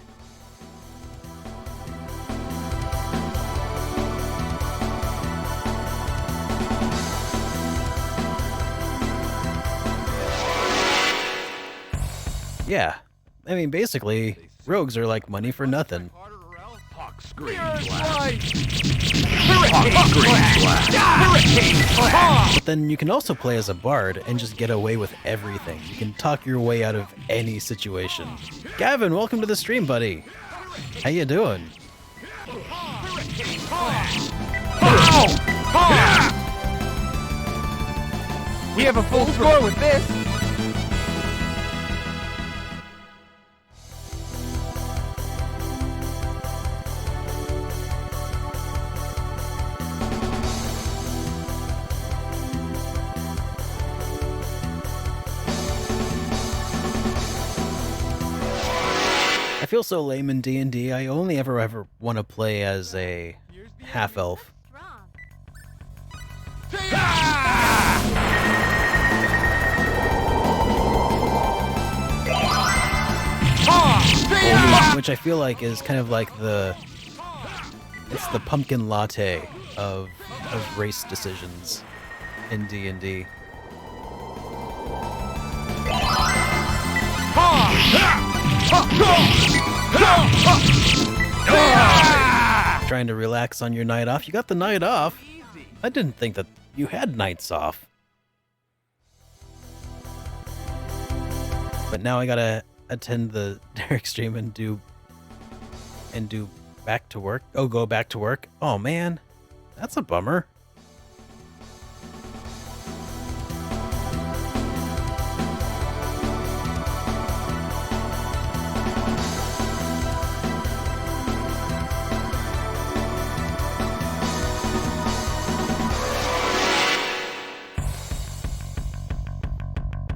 Yeah, I mean, basically, rogues are like money for nothing. But then you can also play as a bard and just get away with everything. You can talk your way out of any situation. Gavin, welcome to the stream, buddy. How you doing? We have a full score with this. I feel so lame in D&D. I only ever want to play as a half-elf. Which I feel like is kind of like it's the pumpkin latte of race decisions in D&D. Trying to relax on your night off. You got the night off. I didn't think that you had nights off. But now I gotta attend the Derek stream and do back to work. Oh, go back to work. Oh man, that's a bummer.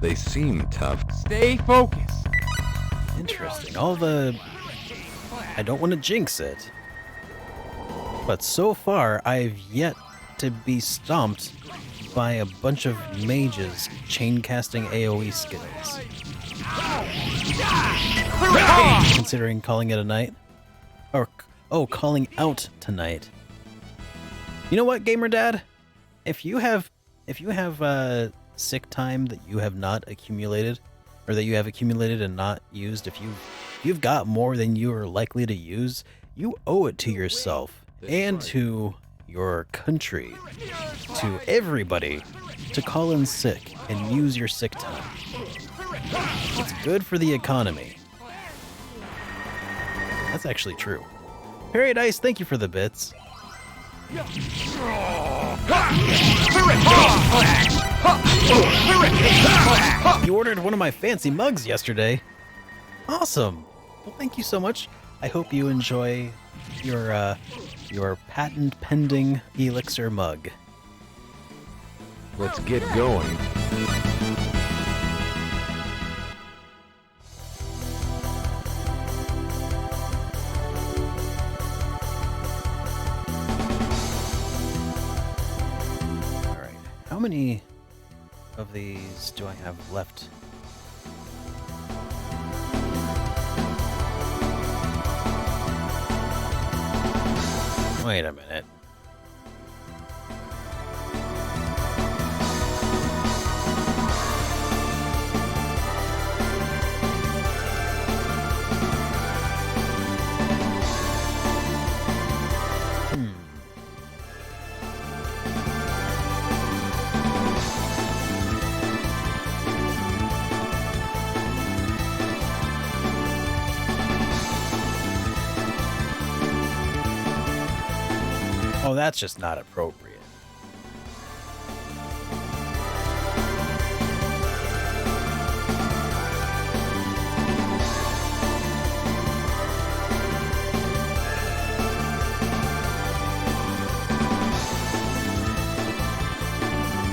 They seem tough. Stay focused. Interesting. I don't want to jinx it, but so far I've yet to be stomped by a bunch of mages chain casting AoE skills. Considering calling it a night, or calling out tonight. You know what, Gamer Dad? If you have sick time that you have not accumulated, or that you have accumulated and not used, if you've got more than you are likely to use, you owe it to yourself and to your country, to everybody, to call in sick and use your sick time. It's good for the economy. That's actually true. Paradise, thank you for the bits. You ordered one of my fancy mugs yesterday. Awesome. Well, thank you so much. I hope you enjoy your patent pending elixir mug. Let's get going. How many of these do I have left? Wait a minute. Oh, that's just not appropriate.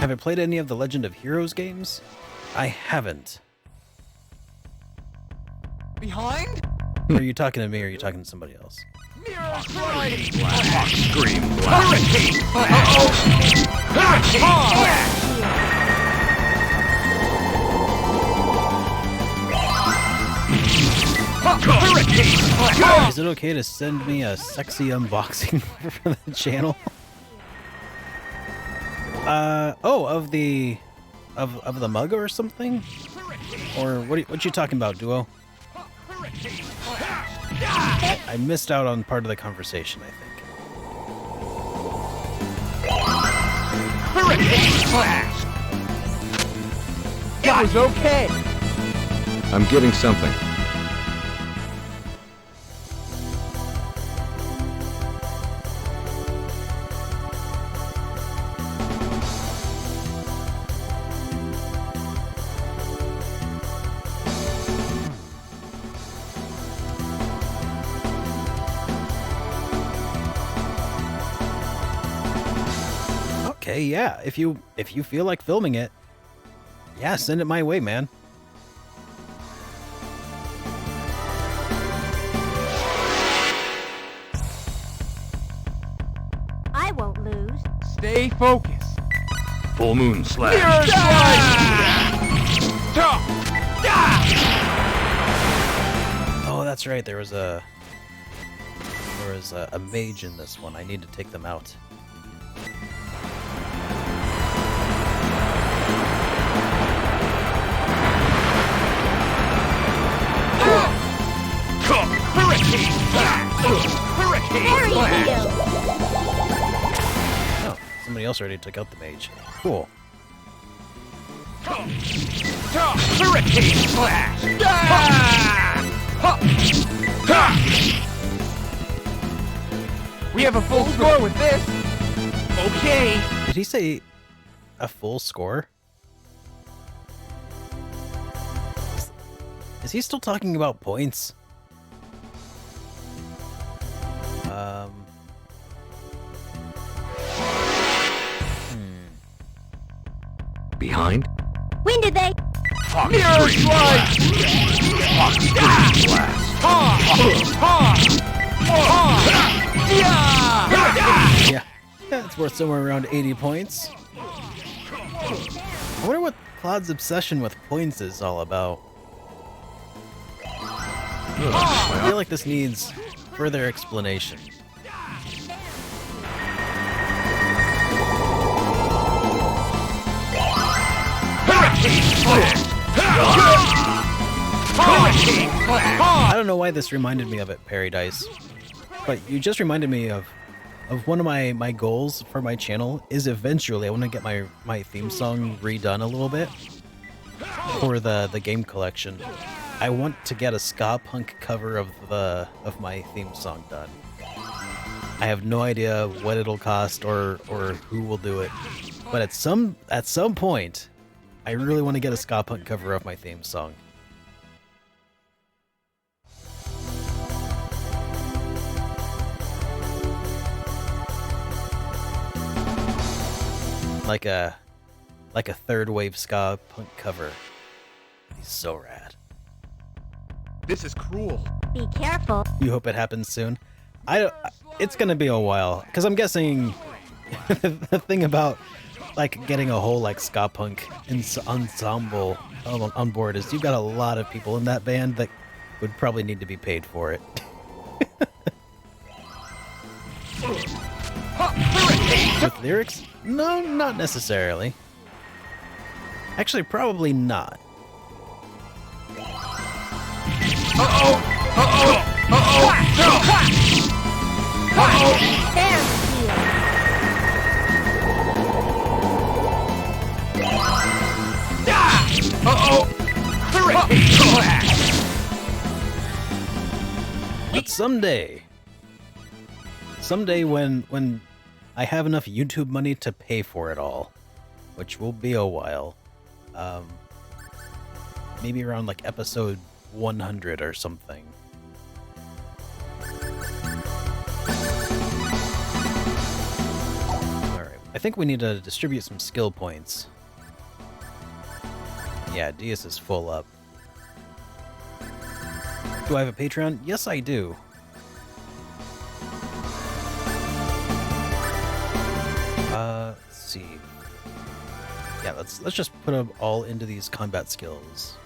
Have I played any of the Legend of Heroes games? I haven't. Behind? Are you talking to me or are you talking to somebody else? Hurricane Is it okay to send me a sexy unboxing for the channel? Of the mug or something? Or what you talking about, Duo? I missed out on part of the conversation, I think. Hurricane Flash! It was okay. I'm getting something. Okay, yeah, if you feel like filming it, yeah, send it my way, man. Stay focused. Full moon slash. Mirror Oh, that's right. There was a mage in this one. I need to take them out. Oh, somebody else already took out the mage. Cool. Hurricane Slash! We have a full score with this. Okay. Did he say a full score? Is he still talking about points? Behind? When did they? Mirror Strike! Yeah, that's worth somewhere around 80 points. I wonder what Claude's obsession with points is all about. I feel like this needs further explanation. I don't know why this reminded me of it, Paradise, but you just reminded me of one of my goals for my channel is eventually I want to get my theme song redone a little bit for the game collection. I want to get a ska punk cover of my theme song done. I have no idea what it'll cost or who will do it, but at some point, I really want to get a ska punk cover of my theme song. Like a third wave ska punk cover. He's so rad. This is cruel. Be careful. You hope it happens soon. It's gonna be a while, because I'm guessing the thing about like getting a whole like ska punk ensemble on board is you've got a lot of people in that band that would probably need to be paid for it. With lyrics? No, not necessarily. Actually, probably not. But someday when I have enough YouTube money to pay for it all, which will be a while, maybe around like episode 100 or something. Alright, I think we need to distribute some skill points. Yeah, Diaz is full up. Do I have a Patreon? Yes, I do. Let's see. Yeah, let's just put them all into these combat skills.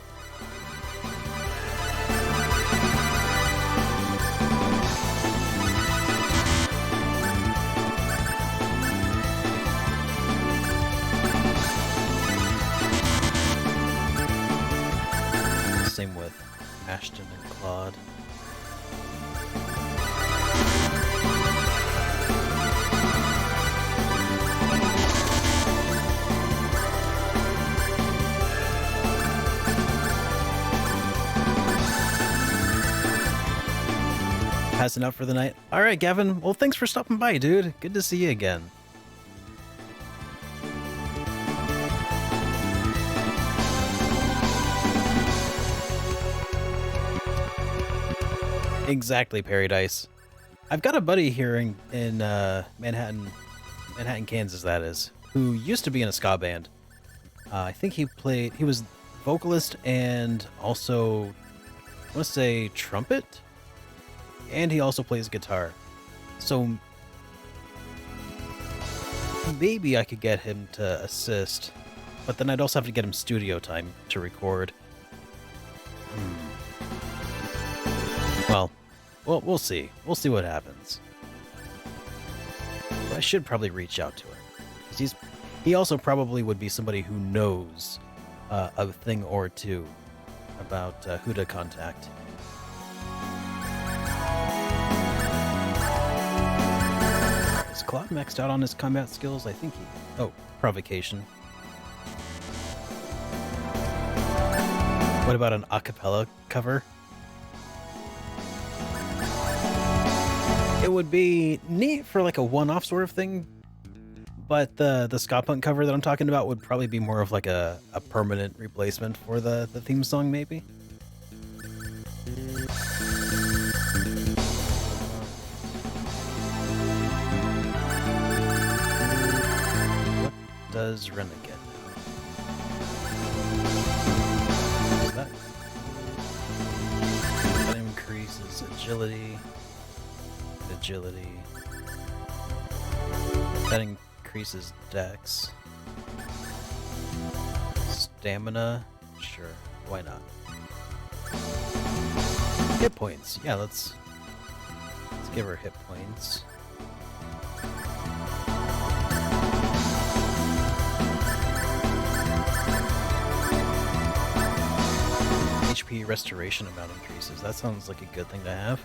Same with Ashton and Claude. Passing out for the night. All right, Gavin. Well, thanks for stopping by, dude. Good to see you again. Exactly, Paradise. I've got a buddy here in Manhattan, Kansas, that is, who used to be in a ska band. I think he was vocalist and also, I want to say, trumpet? And he also plays guitar. So maybe I could get him to assist, but then I'd also have to get him studio time to record. Well, we'll see. We'll see what happens. But I should probably reach out to him, because he also probably would be somebody who knows a thing or two about who to contact. Is Claude maxed out on his combat skills? I think he... Oh, provocation. What about an a cappella cover? It would be neat for like a one-off sort of thing, but the ska punk cover that I'm talking about would probably be more of like a permanent replacement for the theme song, maybe. What does Renegade now? That increases agility. That increases dex. Stamina? Sure, why not? Hit points. Yeah, let's give her hit points. HP restoration amount increases. That sounds like a good thing to have.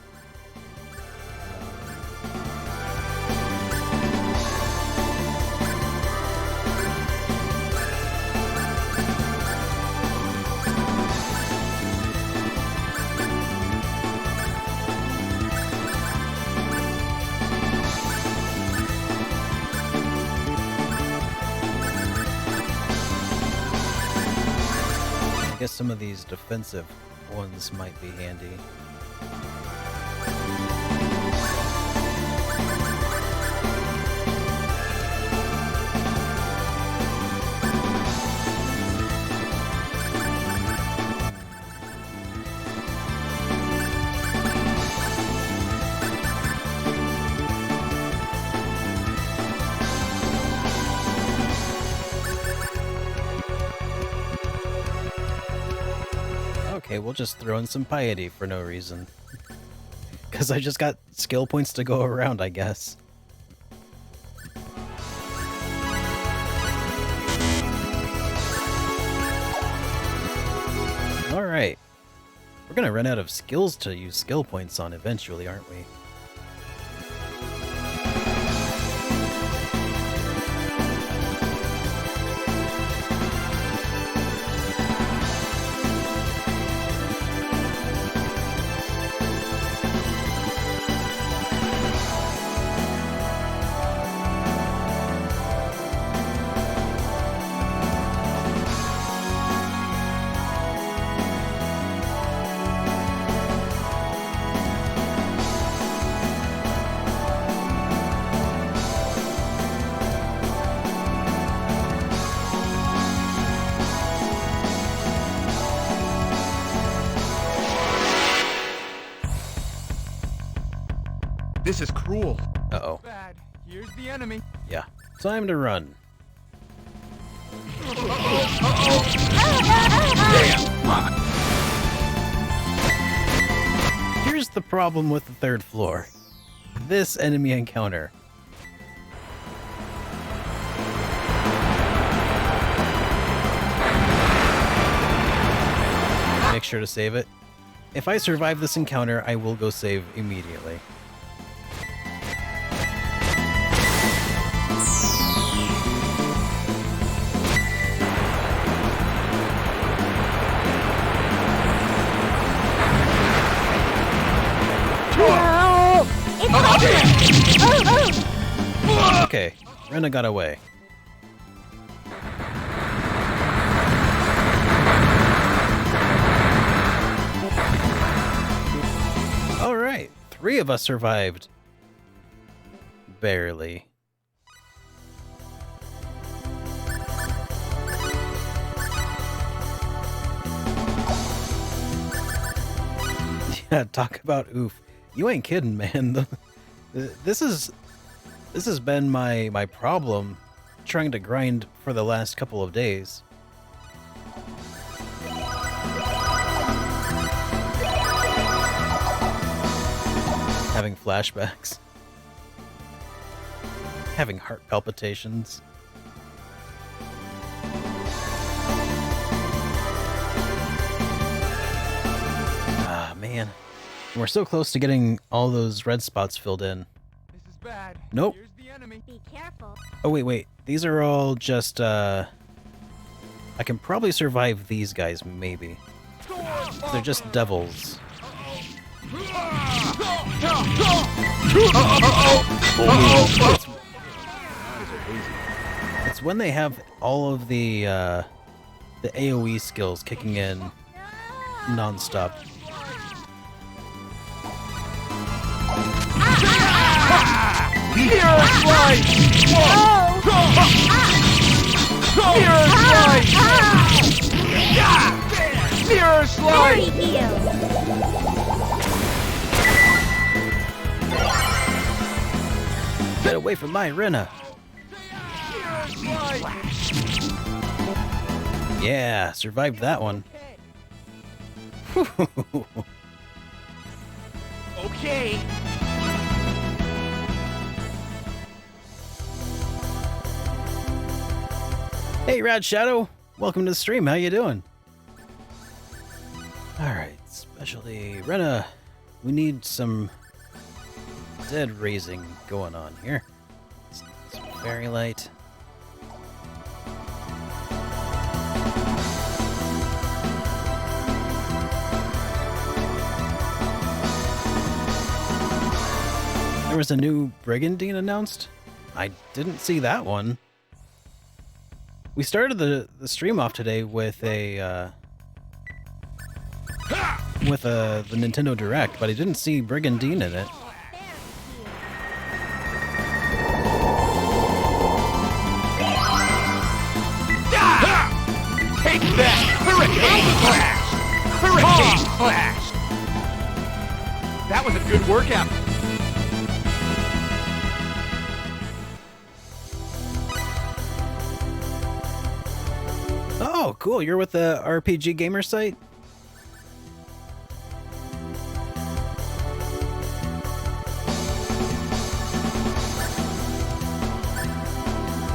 I guess some of these defensive ones might be handy. Okay, we'll just throw in some piety for no reason. Because I just got skill points to go around, I guess. Alright. We're gonna run out of skills to use skill points on eventually, aren't we? This is cruel. Uh-oh. Bad. Here's the enemy. Yeah. Time to run. Here's the problem with the third floor. This enemy encounter. Make sure to save it. If I survive this encounter, I will go save immediately. Okay, Rena got away. Alright, 3 of us survived. Barely. Yeah, talk about oof. You ain't kidding, man. This has been my problem trying to grind for the last couple of days. Having flashbacks. Having heart palpitations. Ah, man. We're so close to getting all those red spots filled in. This is bad. Nope. Here's the enemy. Be careful. Oh, wait. These are all just, I can probably survive these guys, maybe. They're just devils. It's when they have all of the AoE skills kicking in non-stop. Mirror slice! Mirror slice! Mirror slice! Get away from my Rena! Yeah, survived that one. Okay. Hey, Rad Shadow! Welcome to the stream. How you doing? Alright, specialty Rena. We need some dead raising going on here. Some fairy light. There was a new Brigandine announced? I didn't see that one. We started the stream off today with the Nintendo Direct, but I didn't see Brigandine in it. Take that! Hurricane Flash! Hurricane Flash! That was a good workout. Oh, cool. You're with the RPG Gamer site?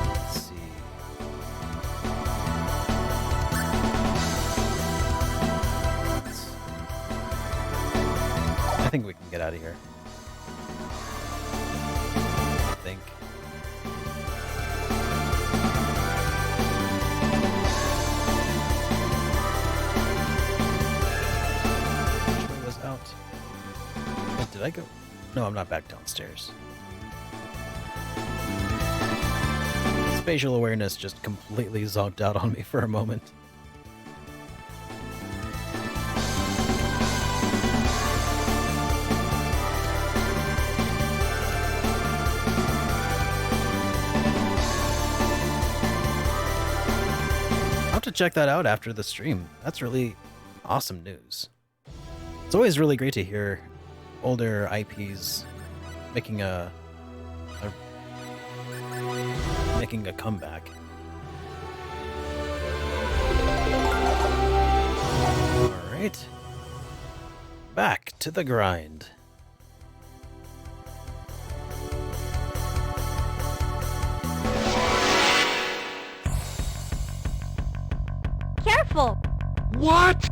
Let's see. I think we can get out of here. I think. Out. Wait, did I go? No, I'm not back downstairs. Spatial awareness just completely zonked out on me for a moment. I'll have to check that out after the stream. That's really awesome news. It's always really great to hear older IPs making a comeback. All right, back to the grind. Careful! What?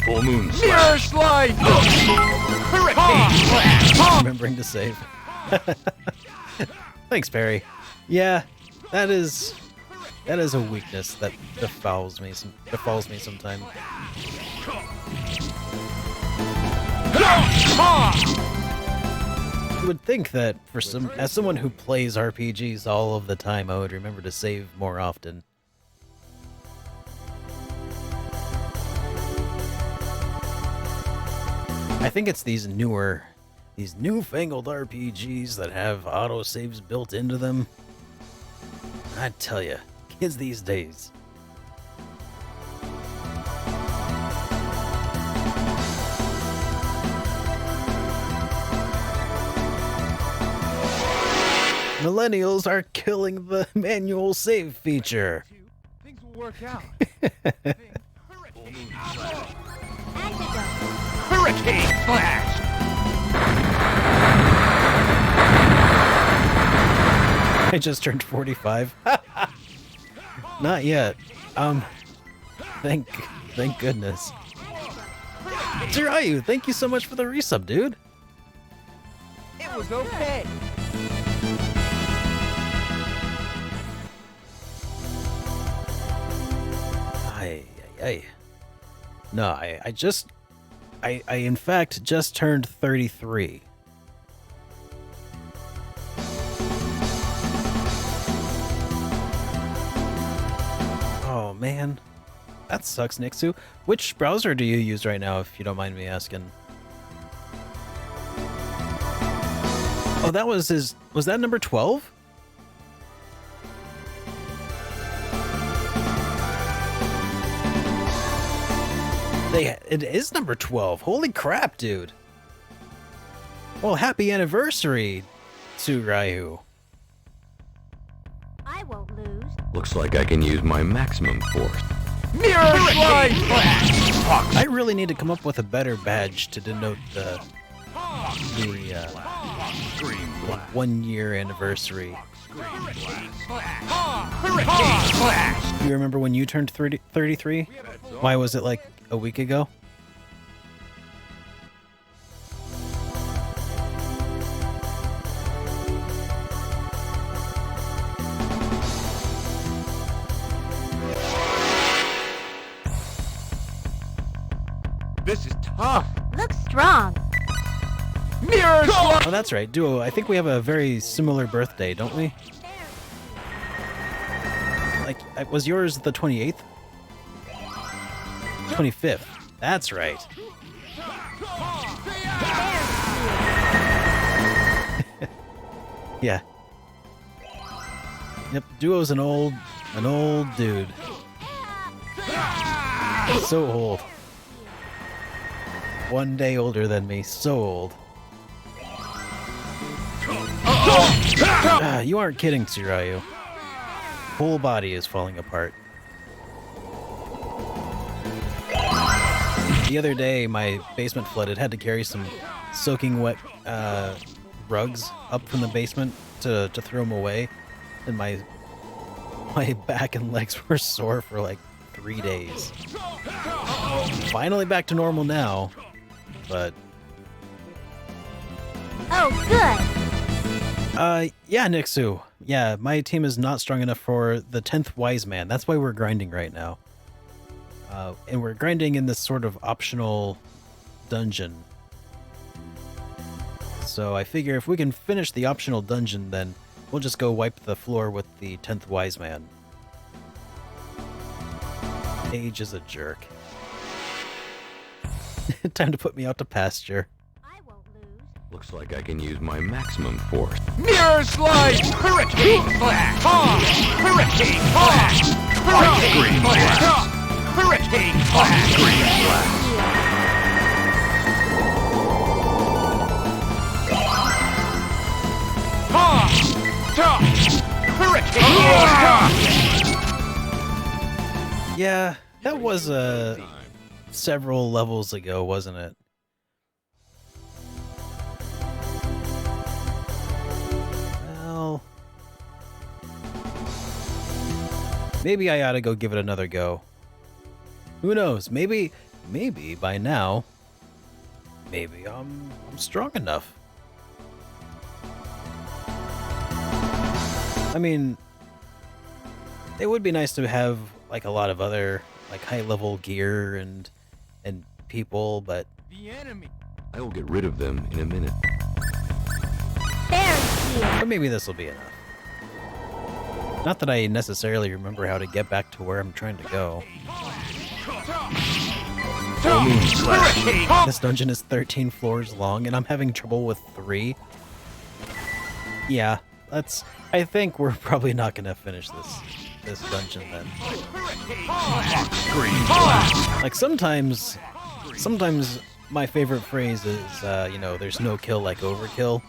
Full moon Mirror slide! Hurricane Flash! Remembering to save. Thanks, Perry. Yeah, that is a weakness that befalls me sometimes. You would think that as someone who plays RPGs all of the time, I would remember to save more often. I think it's these newfangled RPGs that have autosaves built into them. I tell ya, kids these days. Millennials are killing the manual save feature. Things will work out. Hurricane Flash! I just turned 45. Not yet. Thank goodness. Jiraiya, thank you so much for the resub, dude. It was okay. Ay. No, I in fact just turned 33. Oh man, that sucks, Nixu. Which browser do you use right now, if you don't mind me asking? Oh, that was his. Was that number 12? It is number 12. Holy crap, dude. Well, happy anniversary to Ryu. I won't lose. Looks like I can use my maximum force. Mirror Slide Flash! I really need to come up with a better badge to denote the 1 year anniversary. Hurricane Flash! You remember when you turned 33? Why was it like a week ago? This is tough. Looks strong. Mirror Slide! Oh, that's right. Duo, I think we have a very similar birthday, don't we? Like, was yours the 28th? 25th. That's right. Yeah. Yep, Duo's an old dude. So old. 1 day older than me. So old. You aren't kidding, Tsuryu. Whole body is falling apart. The other day, my basement flooded. Had to carry some soaking wet rugs up from the basement to throw them away, and my back and legs were sore for like 3 days. Finally back to normal now, but Oh, good. yeah, Nixu. Yeah, my team is not strong enough for the 10th Wise Man. That's why we're grinding right now. And we're grinding in this sort of optional dungeon. So I figure if we can finish the optional dungeon, then we'll just go wipe the floor with the 10th Wise Man. Age is a jerk. Time to put me out to pasture. Looks like I can use my maximum force. Mirror Slide! Hurricane Flash! Hurricane Flash! Hurricane Flash! Hurricane Flash! Hurricane Flash! Yeah, that was several levels ago, wasn't it? Well, maybe I ought to go give it another go. Who knows? Maybe by now, maybe I'm strong enough. I mean, it would be nice to have like a lot of other like high level gear and people, but The enemy! I will get rid of them in a minute. but maybe this will be enough. Not that I necessarily remember how to get back to where I'm trying to go. This dungeon is 13 floors long, and I'm having trouble with 3. Yeah, I think we're probably not gonna finish this dungeon then. Like sometimes my favorite phrase is, there's no kill like overkill.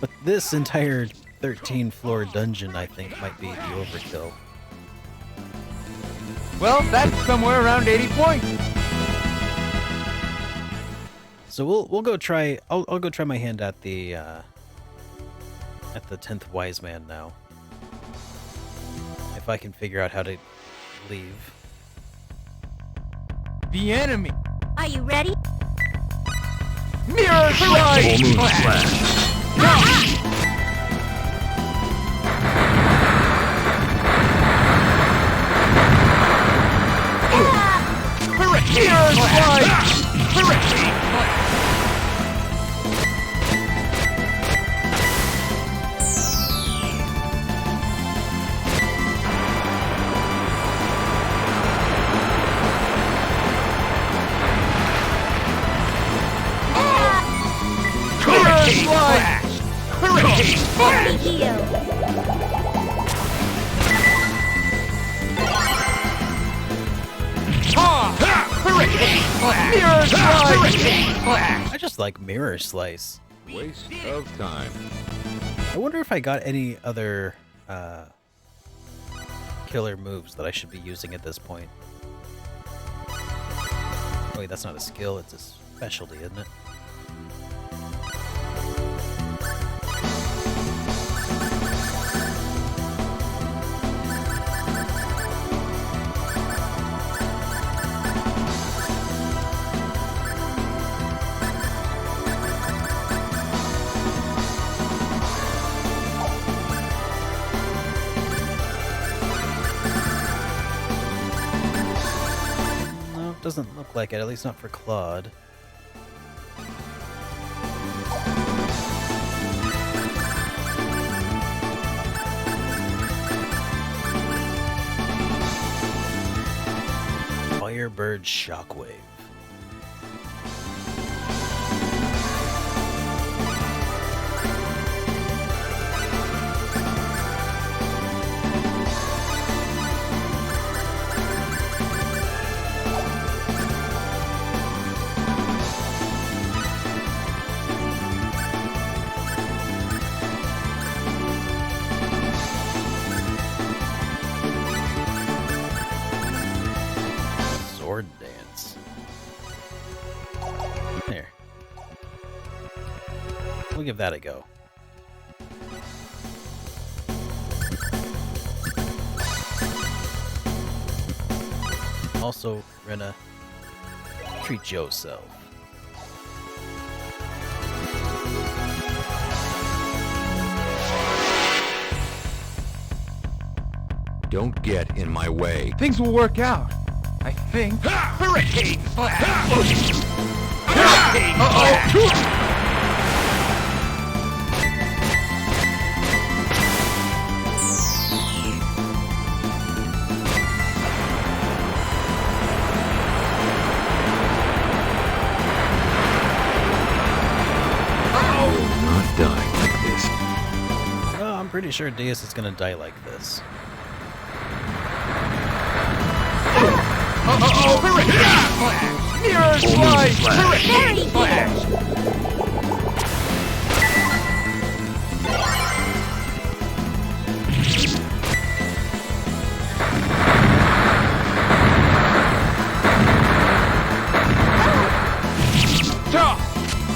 But this entire 13-floor dungeon, I think, might be the overkill. Well, that's somewhere around 80 points. So we'll go try. I'll go try my hand at the 10th wise man now. If I can figure out how to leave. The enemy. Are you ready? Mirror strike! Full moon flash. Mirror strike! Hurricane! Hurricane flash! Hurricane flash! Heal. Hurricane flash! Mirror strike! Hurricane flash! I just like mirror slice. Waste of time. I wonder if I got any other killer moves that I should be using at this point. Oh, wait, that's not a skill, it's a specialty, isn't it? Doesn't look like it, at least not for Claude. Firebird Shockwave. Sword dance. There. We'll give that a go. Also, Rena, treat yourself. Don't get in my way. Things will work out. I think. Hurricane flash! Hurricane flash! Not die like this. Oh, I'm pretty sure Deus is gonna die like this. Hurricane flash! Mirror strike! Hurricane flash!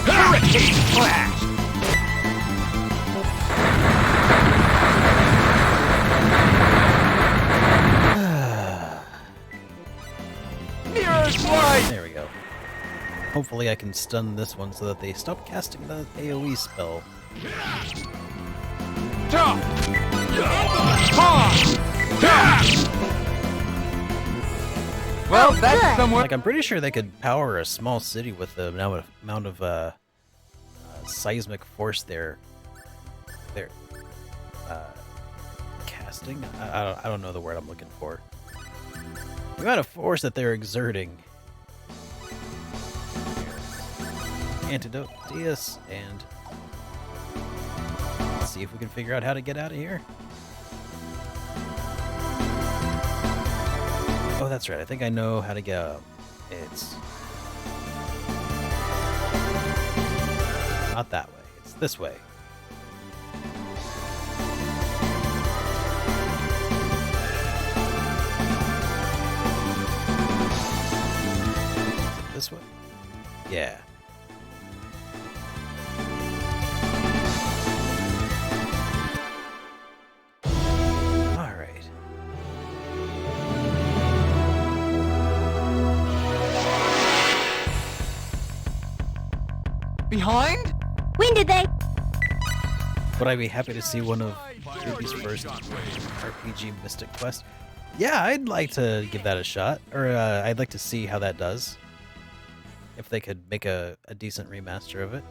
Hurricane flash! Mirror strike! There we go. Hopefully I can stun this one so that they stop casting the AoE spell. Well, that's somewhere. Like, I'm pretty sure they could power a small city with the amount of seismic force they're casting. I don't know the word I'm looking for. The amount of force that they're exerting. Antidote Deus, and let's see if we can figure out how to get out of here. Oh, that's right. I think I know how to get up. It's not that way. It's this way. this way? Yeah. All right. Behind? When did they? Would I be happy to see one of Ruby's first RPG Mystic Quest? Yeah, I'd like to give that a shot, or I'd like to see how that does. If they could make a decent remaster of it.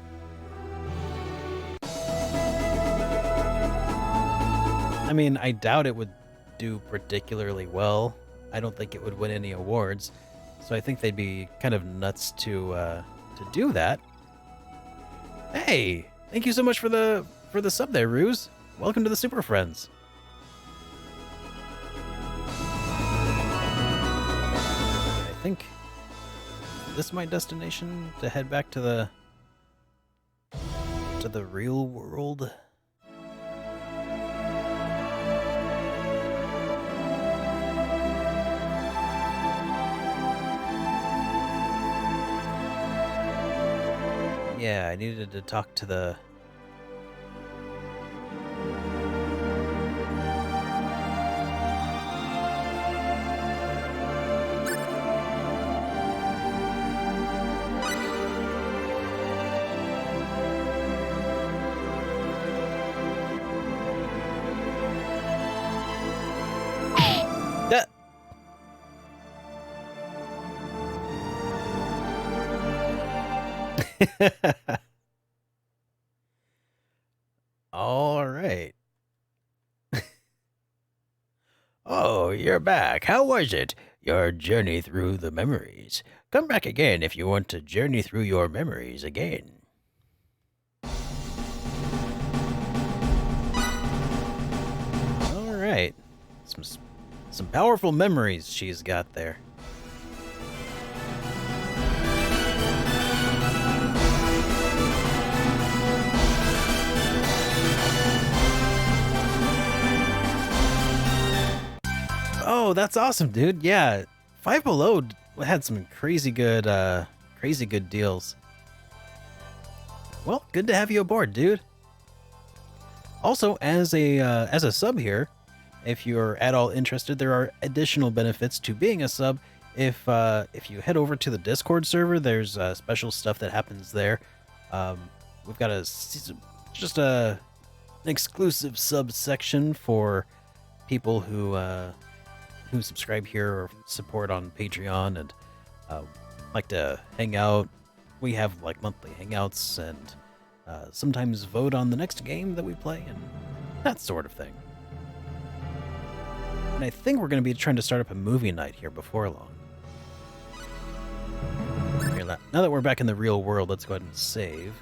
I mean, I doubt it would do particularly well. I don't think it would win any awards, so I think they'd be kind of nuts to do that. Hey, thank you so much for the sub there, Ruse. Welcome to the Super Friends. I think this is my destination to head back to the real world. Yeah, I needed to talk to the... All right. Oh, you're back. How was it? Your journey through the memories. Come back again if you want to journey through your memories again. All right. Some powerful memories she's got there. Oh, that's awesome, dude. Yeah, Five Below had some crazy good deals. Well, good to have you aboard, dude. Also, as a sub here, if you're at all interested, there are additional benefits to being a sub. If you head over to the Discord server, there's special stuff that happens there. We've got just an exclusive subsection for people who subscribe here or support on Patreon and like to hang out. We have like monthly hangouts and sometimes vote on the next game that we play and that sort of thing. And I think we're going to be trying to start up a movie night here before long. Here, now that we're back in the real world, let's go ahead and save.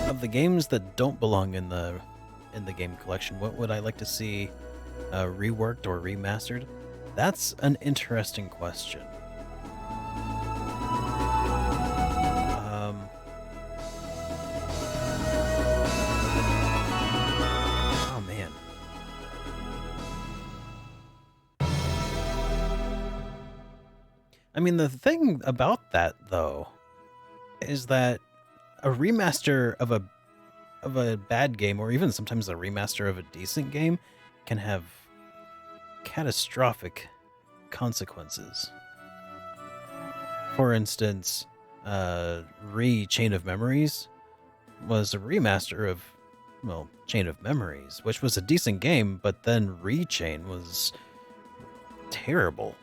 Of the games that don't belong in the game collection, what would I like to see reworked or remastered? That's an interesting question. Oh man. I mean, the thing about that though is that a remaster of a bad game, or even sometimes a remaster of a decent game, can have catastrophic consequences. For instance, Chain of Memories was a remaster of, well, Chain of Memories, which was a decent game, but then Chain was terrible.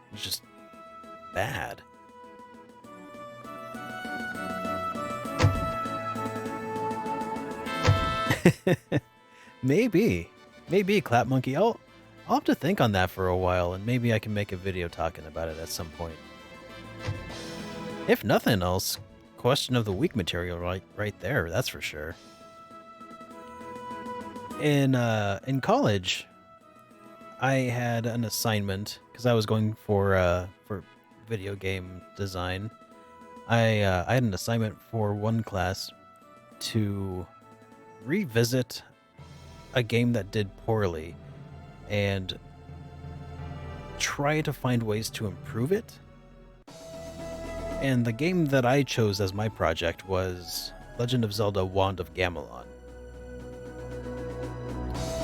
It was just bad. Maybe Clap Monkey. I'll have to think on that for a while, and maybe I can make a video talking about it at some point. If nothing else, question of the week material right there. That's for sure. In college, I had an assignment because I was going for video game design. I had an assignment for one class to revisit a game that did poorly and try to find ways to improve it. And the game that I chose as my project was Legend of Zelda Wand of Gamelon.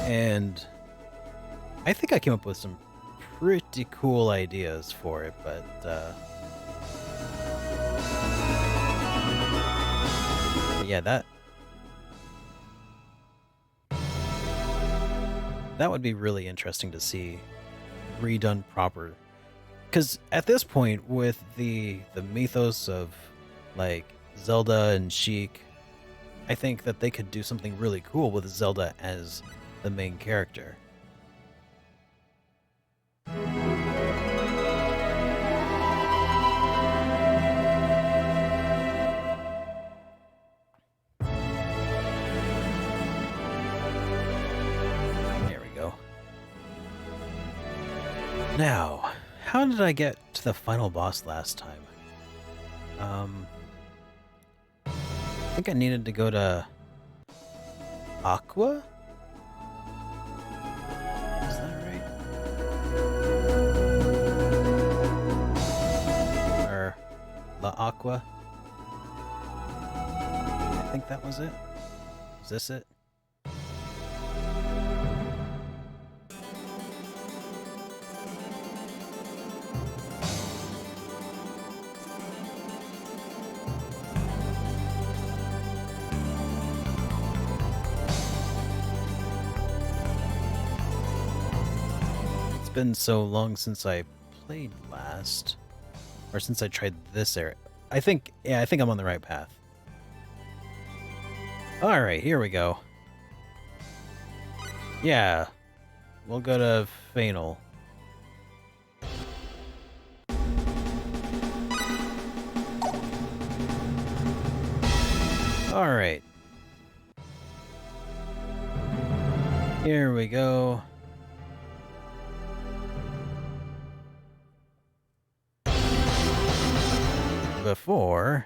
And I think I came up with some pretty cool ideas for it, but yeah, that would be really interesting to see redone proper. Because at this point, with the mythos of like Zelda and Sheik, I think that they could do something really cool with Zelda as the main character. There we go. Now, how did I get to the final boss last time? I think I needed to go to Aqua? Is that right? Or La Aqua? I think that was it. Is this it? Been so long since I played last, or since I tried this area. I think I'm on the right path. All right, here we go. Yeah, we'll go to Fainal. All right, here we go. Before,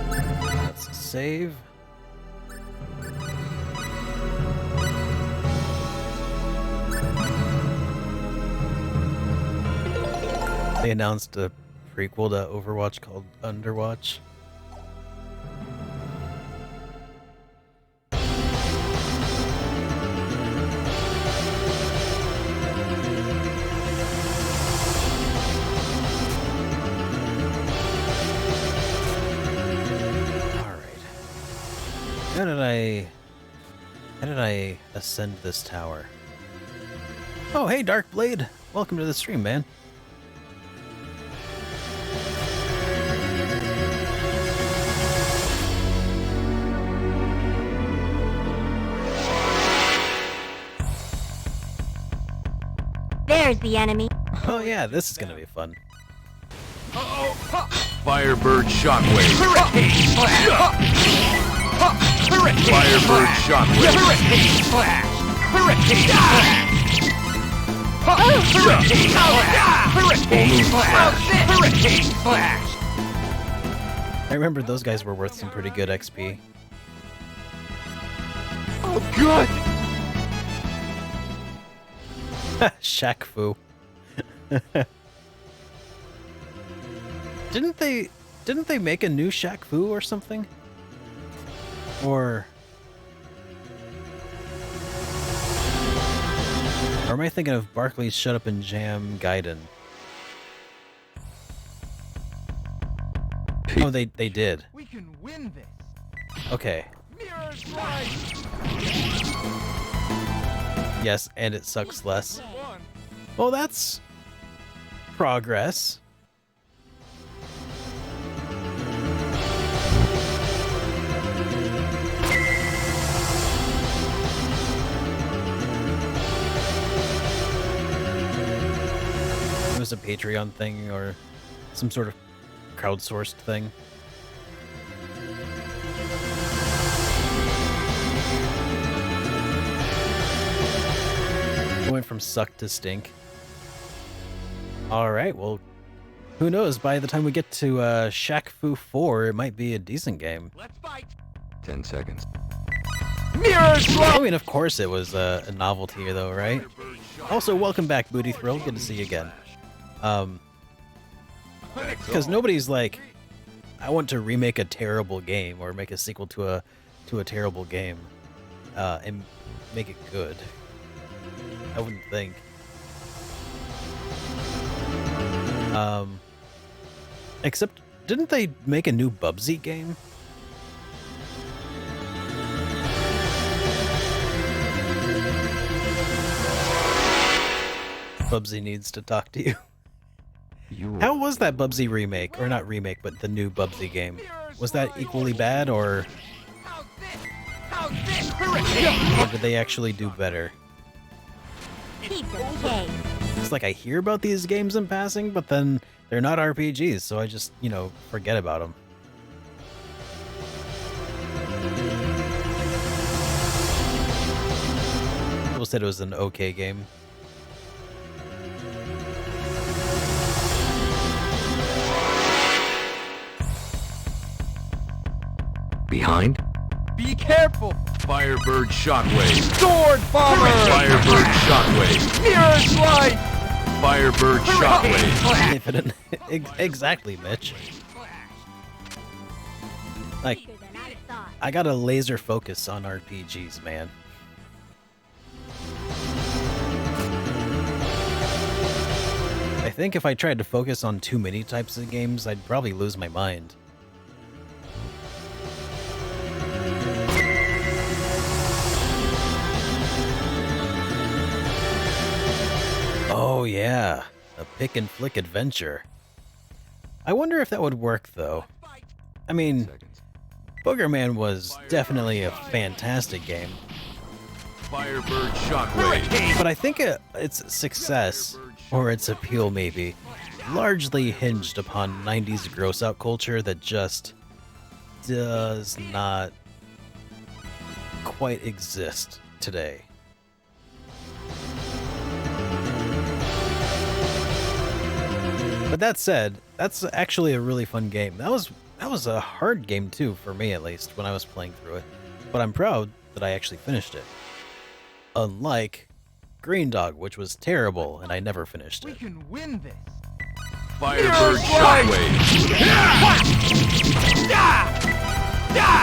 let's save. They announced a prequel to Overwatch called Underwatch. How did I ascend this tower? Oh, hey, Darkblade! Welcome to the stream, man. There's the enemy. Oh yeah, this is gonna be fun. Firebird Shockwave. Hurricane Flash! Firebird Shockwave. Hurricane Flash! Hurricane Flash! Hurricane Flash! Hurricane Flash! Hurricane Flash! I remember those guys were worth some pretty good XP. Oh god! Shaq Fu. Didn't they make a new Shaq Fu or something? Or am I thinking of Barkley's Shut Up and Jam Gaiden? Oh, they did. We can win this. Okay. Mirror's right. Yes, and it sucks less. Well, that's progress. It was a Patreon thing or some sort of crowdsourced thing. It went from suck to stink. All right, well, Who knows? By the time we get to Shaq Fu 4, it might be a decent game. Let's fight. 10 seconds. Mirror slot. I mean, of course it was a novelty, though, right? Also, welcome back, Booty Thrill. Good to see you again. Because nobody's like, I want to remake a terrible game or make a sequel to a terrible game, and make it good. I wouldn't think. Except, didn't they make a new Bubsy game? Bubsy needs to talk to you. How was that Bubsy remake? Or not remake, but the new Bubsy game? Was that equally bad, or did they actually do better? It's like I hear about these games in passing, but then they're not RPGs, so I just, forget about them. People said it was an okay game. Behind? Be careful. Firebird Shockwave. Sword bomber. Firebird Shockwave. Mirror slide. Firebird Shockwave. Exactly, Mitch. Like, I gotta laser focus on RPGs, man. I think if I tried to focus on too many types of games, I'd probably lose my mind. Oh yeah, a pick and flick adventure. I wonder if that would work though. I mean, Boogerman was definitely a fantastic game. Firebird Shockwave. But I think its success, or its appeal maybe, largely hinged upon 90s gross-out culture that just does not quite exist today. But that said, that's actually a really fun game. That was a hard game too, for me at least, when I was playing through it. But I'm proud that I actually finished it. Unlike Green Dog, which was terrible, and I never finished it. We can win this. Firebird Shockwave.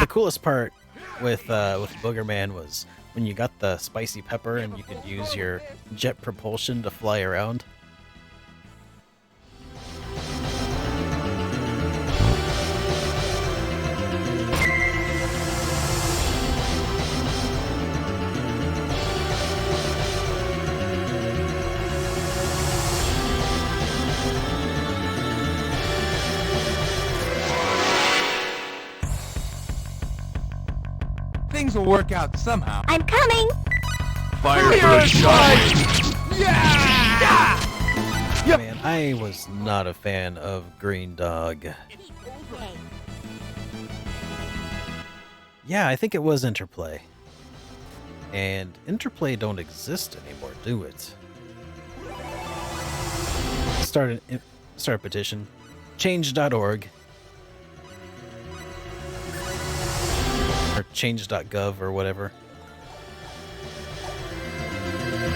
The coolest part with Boogerman was when you got the spicy pepper and you could use your jet propulsion to fly around. Things will work out somehow. I'm coming. Firebird Shockwave. Yeah! Man, I was not a fan of Green Dog. Yeah, I think it was Interplay. And Interplay don't exist anymore, do it? Start a petition. Change.org. Or change.gov or whatever.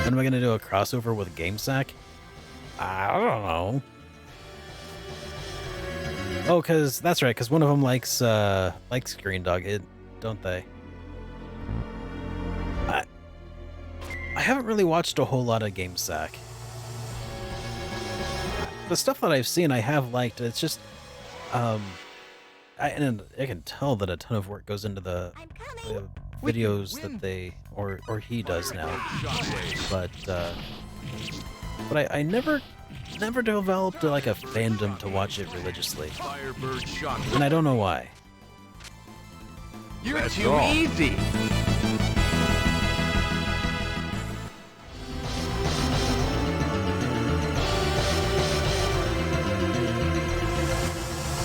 When am I going to do a crossover with GameSack? I don't know. Oh, that's right, because one of them likes Green Dog, don't they? I haven't really watched a whole lot of GameSack. The stuff that I've seen, I have liked. It's just, I can tell that a ton of work goes into the videos that they or he does now. But I never developed like a fandom to watch it religiously, and I don't know why. You're too easy.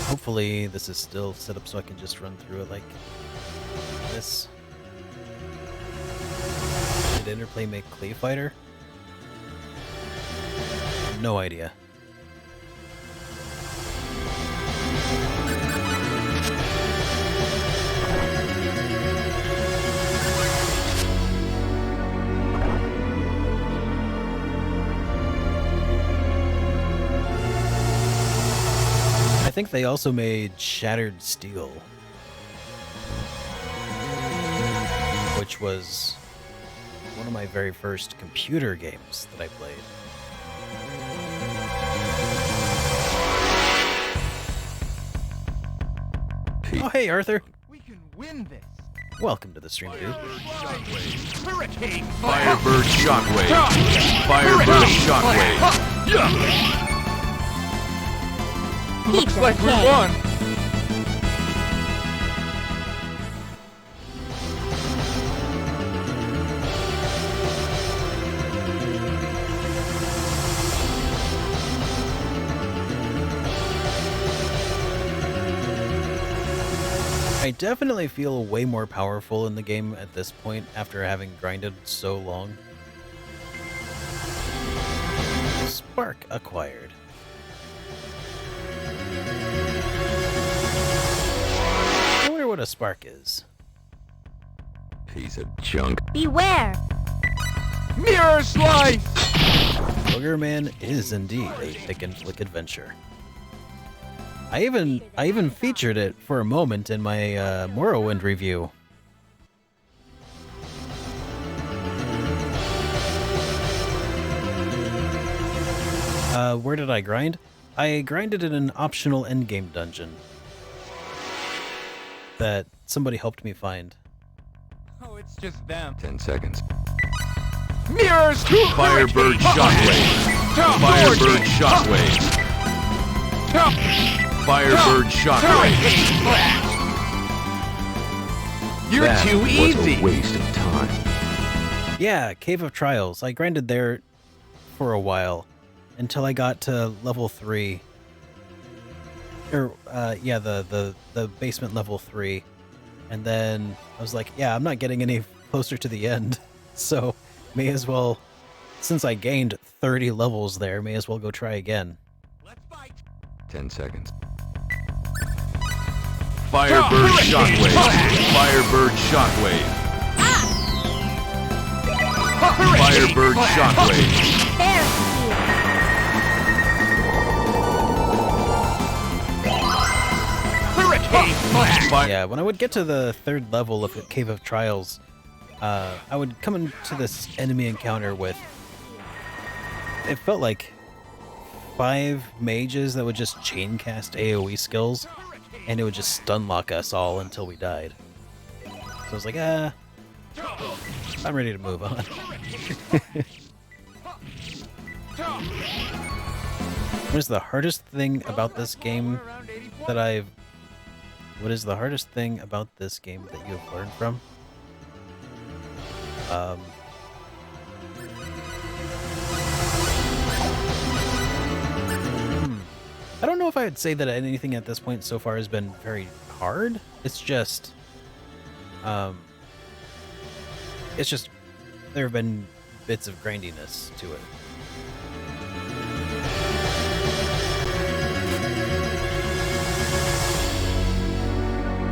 Hopefully this is still set up so I can just run through it like this. Did Interplay make Clay Fighter? No idea. think they also made Shattered Steel, which was one of my very first computer games that I played. Oh, hey, Arthur. We can win this. Welcome to the stream, dude. Hurricane Firebird Shockwave. Firebird Shockwave. Looks like we won. I definitely feel way more powerful in the game at this point after having grinded so long. Spark acquired. I wonder what a spark is. Piece of junk. Beware! Mirror Slice! Boogerman is indeed a thick and flick adventure. I even featured it for a moment in my Morrowind review. Where did I grind? I grinded in an optional endgame dungeon that somebody helped me find. Oh, it's just them. 10 seconds. Mirrors! Firebird Shockwave. Firebird Shockwave. Firebird Shockwave. You're too easy. Was a waste of time. Yeah, Cave of Trials. I grinded there for a while until I got to level 3. Or yeah, the basement level 3. And then I was like, yeah, I'm not getting any closer to the end. So may as well, since I gained 30 levels there, may as well go try again. 10 seconds. Firebird Shockwave. Firebird Shockwave. Firebird Shockwave. Yeah, when I would get to the 3rd level of Cave of Trials, I would come into this enemy encounter with, it felt like 5 mages that would just chain cast AoE skills, and it would just stun lock us all until we died. So I was like, I'm ready to move on. What is the hardest thing about this game that What is the hardest thing about this game that you have learned from? I don't know if I would say that anything at this point so far has been very hard. It's just there have been bits of grindiness to it.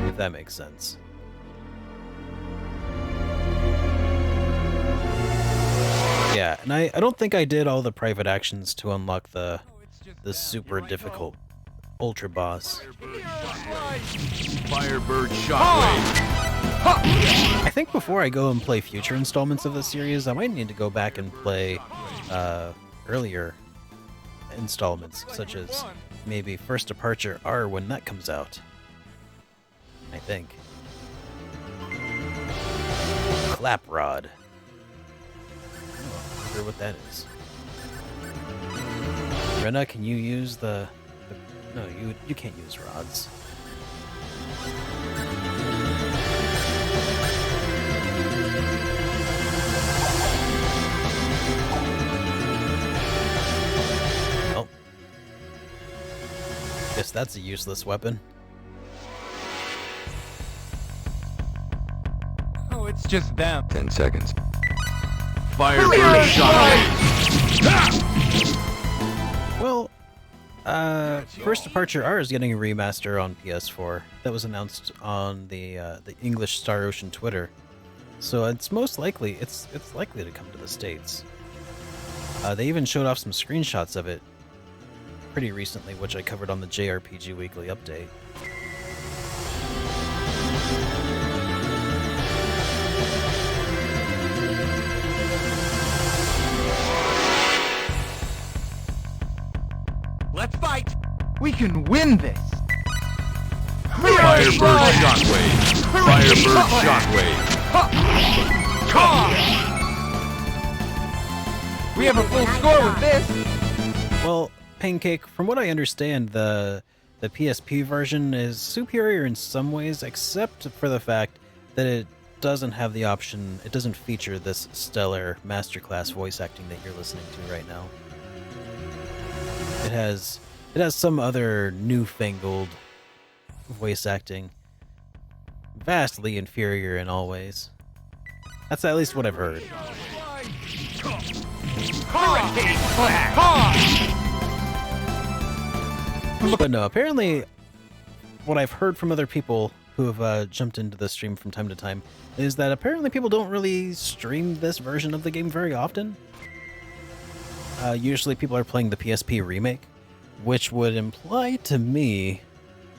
If that makes sense. Yeah, and I don't think I did all the private actions to unlock the super difficult ultra boss. Firebird Shockwave. I think before I go and play future installments of the series, I might need to go back and play earlier installments, such as maybe First Departure R when that comes out. I think. Claprod. I wonder what that is. Rena, can you use the no, you can't use rods. Oh. Guess that's a useless weapon. Oh, it's just them. 10 seconds. Firebird Shockwave. Well, First Departure R is getting a remaster on PS4. That was announced on the English Star Ocean Twitter. So it's most likely it's likely to come to the States. They even showed off some screenshots of it pretty recently, which I covered on the JRPG Weekly Update. Let's fight! We can win this! Firebird Shockwave! Firebird Shockwave! We have a full score with this! Well, Pancake, from what I understand, the PSP version is superior in some ways, except for the fact that it doesn't have the option, it doesn't feature this stellar masterclass voice acting that you're listening to right now. It has some other newfangled voice acting, vastly inferior in all ways. That's at least what I've heard. But no, apparently what I've heard from other people who have jumped into the stream from time to time is that apparently people don't really stream this version of the game very often. Usually people are playing the PSP remake, which would imply to me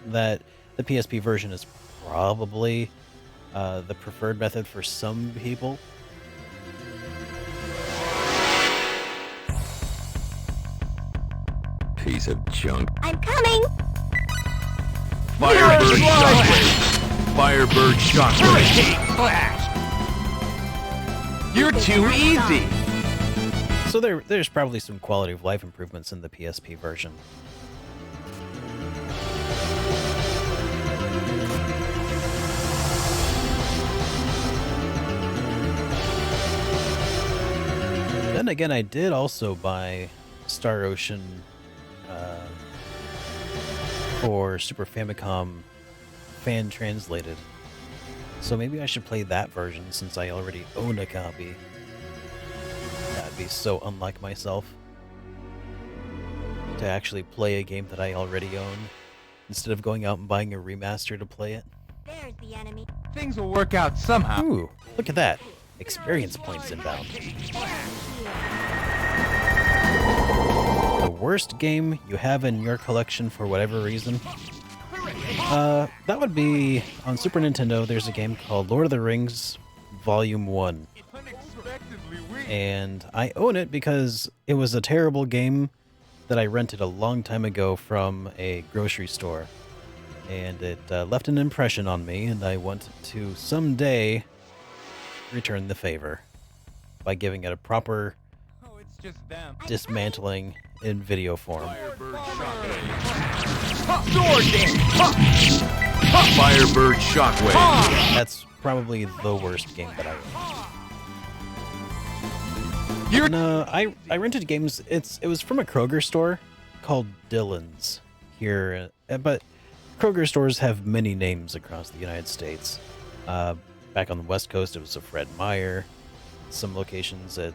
that the PSP version is probably the preferred method for some people. Piece of junk. I'm coming! Firebird Shockwave! Firebird Shockwave! Flash! You're too easy! So there's probably some quality of life improvements in the PSP version. Then again, I did also buy Star Ocean for Super Famicom fan translated. So maybe I should play that version since I already own a copy. That'd be so unlike myself. To actually play a game that I already own, instead of going out and buying a remaster to play it. There's the enemy. Things will work out somehow. Ooh, look at that. Experience points inbound. The worst game you have in your collection for whatever reason? That would be on Super Nintendo. There's a game called Lord of the Rings Volume 1. And I own it because it was a terrible game that I rented a long time ago from a grocery store. And it left an impression on me, and I want to someday return the favor by giving it a proper dismantling in video form. Firebird Shockwave! That's probably the worst game that I own. No, I rented games. It was from a Kroger store called Dillon's here, but Kroger stores have many names across the United States. Back on the West Coast, it was a Fred Meyer. Some locations at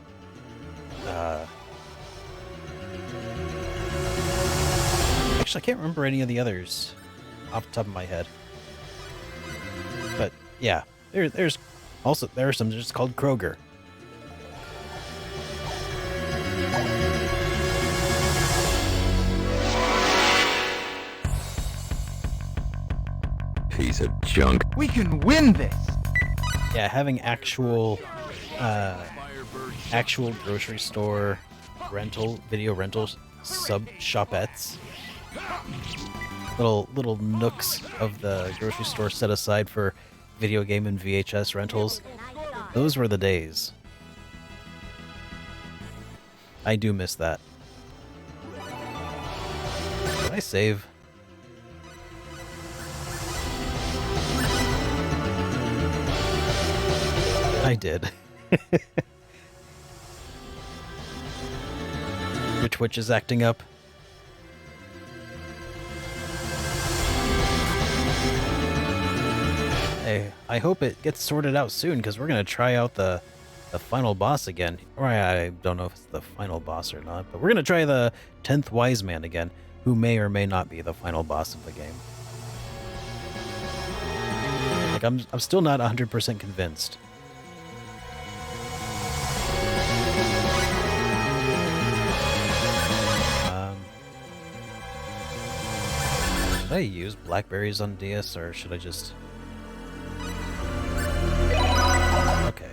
actually, I can't remember any of the others off the top of my head. But yeah, there are some just called Kroger. Piece of junk. We can win this! Yeah, having actual grocery store video rentals, sub shopettes, little nooks of the grocery store set aside for video game and VHS rentals. Those were the days. I do miss that. Did I save? I did. Your Twitch is acting up. Hey, I hope it gets sorted out soon, because we're going to try out the final boss again. Or I don't know if it's the final boss or not, but we're going to try the 10th Wise Man again, who may or may not be the final boss of the game. Like, I'm still not 100% convinced. use blackberries on DS, or should I just... Okay.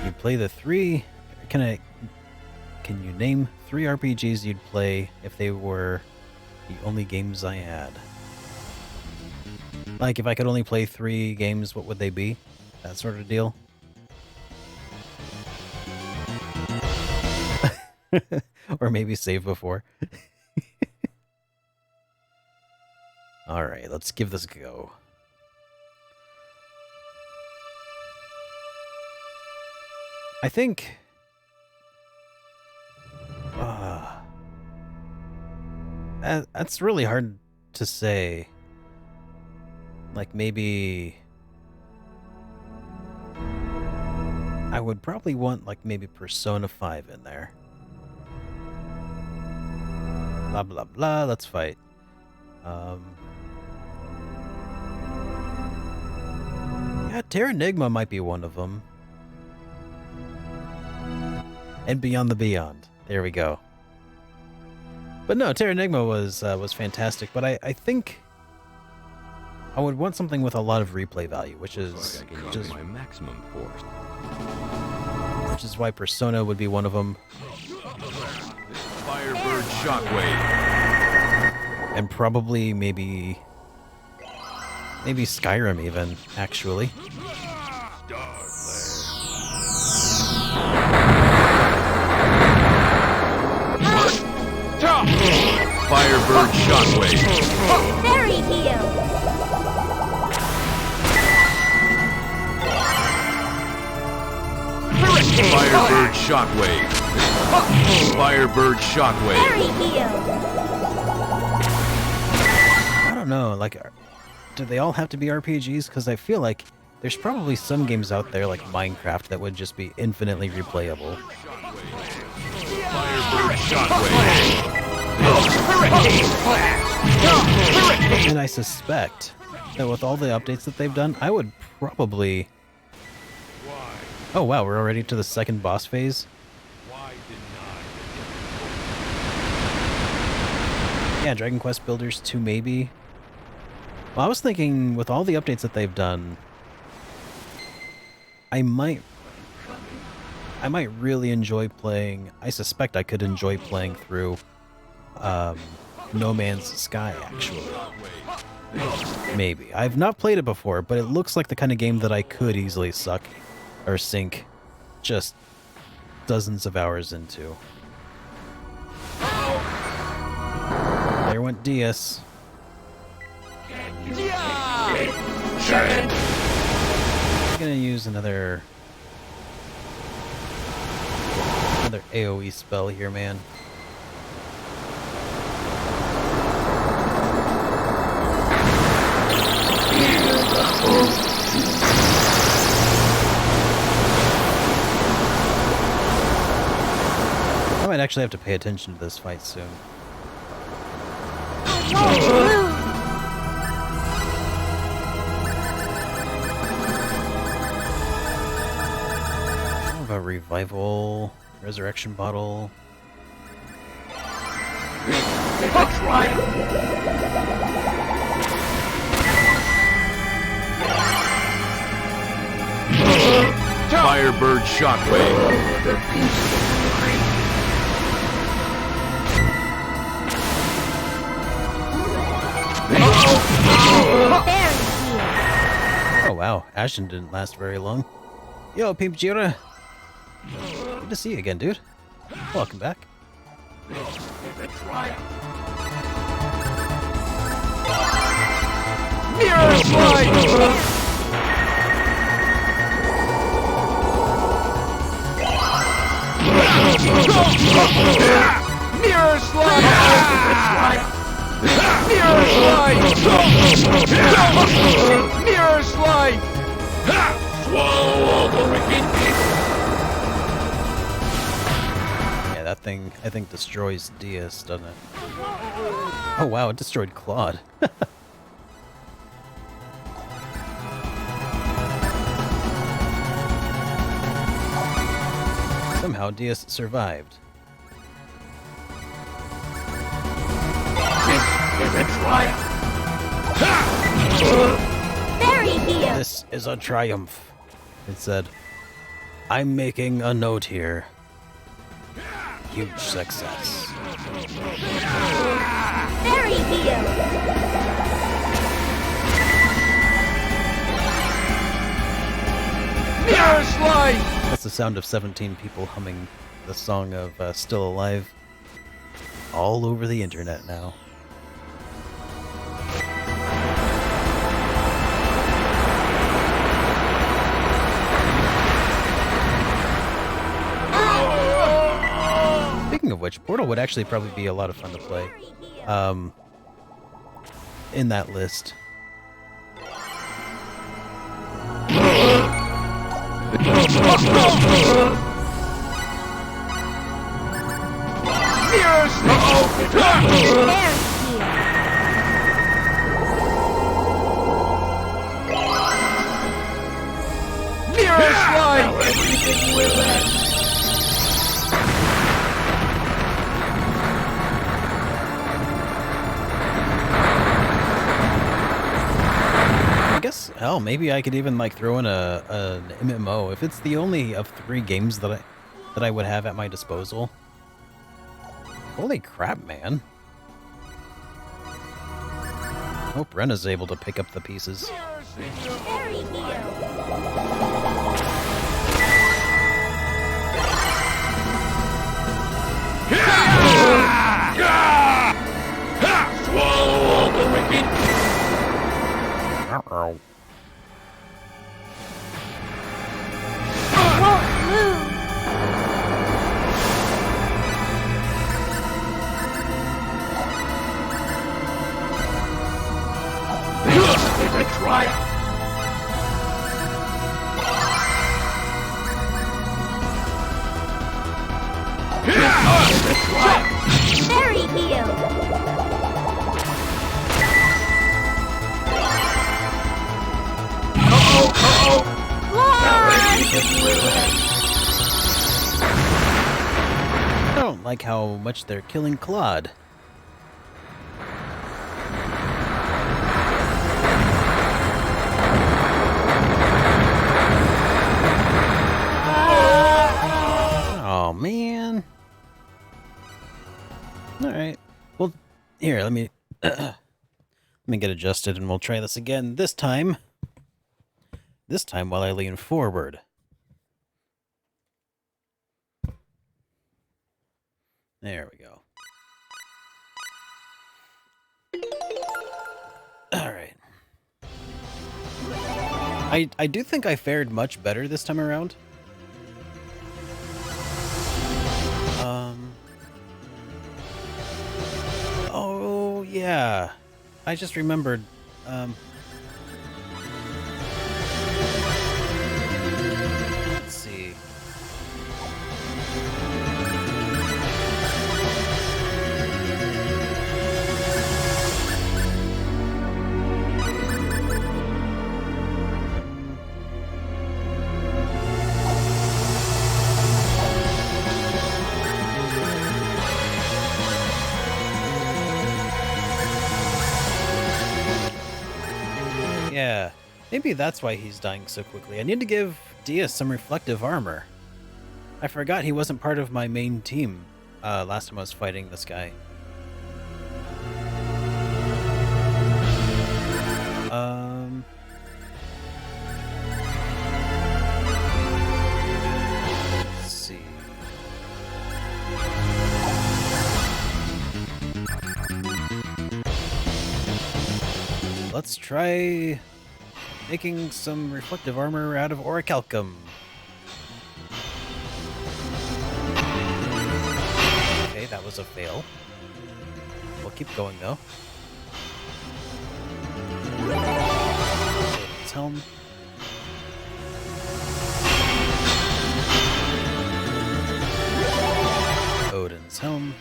You play the 3... Can you name 3 RPGs you'd play if they were the only games I had? Like, if I could only play 3 games, what would they be? That sort of deal. Or maybe save before. Alright, let's give this a go. I think... that's really hard to say. Like, maybe... I would probably want, like, maybe Persona 5 in there. Blah, blah, blah, let's fight. Yeah, Terranigma might be one of them. And Beyond the Beyond. There we go. But no, Terranigma was fantastic, but I think I would want something with a lot of replay value, which is my maximum force. Which is why Persona would be one of them. Firebird Shockwave. And probably maybe Skyrim even, actually. Firebird Shockwave. Fairy heal. Firebird Shockwave. Firebird Shockwave. Fairy heal. I don't know, like, do they all have to be RPGs? Because I feel like there's probably some games out there, like Minecraft, that would just be infinitely replayable. Firebird Shockwave. And I suspect that with all the updates that they've done, I would probably... Oh wow, we're already to the second boss phase? Yeah, Dragon Quest Builders 2 maybe. Well, I was thinking with all the updates that they've done, I might really enjoy playing... I suspect I could enjoy playing through No Man's Sky, actually. Maybe. I've not played it before, but it looks like the kind of game that I could easily suck or sink just dozens of hours into. There went Diaz. I'm gonna use another AoE spell here, man. I might actually have to pay attention to this fight soon. A revival, resurrection bottle. That's right. Firebird Shockwave. Oh wow, Ashton didn't last very long. Yo, Peep Jira. Good to see you again, dude. Welcome back. That's right. Mirror slide! Mirror slide! Mirror slide! Mirror slide! Swallow all the wicked. Yeah, that thing, I think, destroys Diaz, doesn't it? Oh wow, it destroyed Claude. Somehow Diaz survived. Fairy heel! This is a triumph, it said. I'm making a note here. Huge success. Fairy heel! Mirror slide! That's the sound of 17 people humming the song of Still Alive all over the internet now. Speaking of which, Portal would actually probably be a lot of fun to play. In that list. Mirror slide! Mirror slide! I guess, hell, maybe I could even like throw in an MMO if it's the only of 3 games that I would have at my disposal. Holy crap, man! Hope Rena's able to pick up the pieces. Fairy heel! Swallow all the wicked! Uh-oh. Won't move! This is a triumph! Fairy heel! I don't like how much they're killing Claude. Oh man. Alright. Well, here, let me get adjusted and we'll try this again this time. This time while I lean forward. There we go. Alright. I do think I fared much better this time around. Oh, yeah. I just remembered, let's see. Yeah, maybe that's why he's dying so quickly. I need to give Diaz some reflective armor. I forgot he wasn't part of my main team last time I was fighting this guy. Let's see. Let's try making some reflective armor out of orichalcum. Okay, that was a fail. We'll keep going though. Odin's helm. Odin's helm.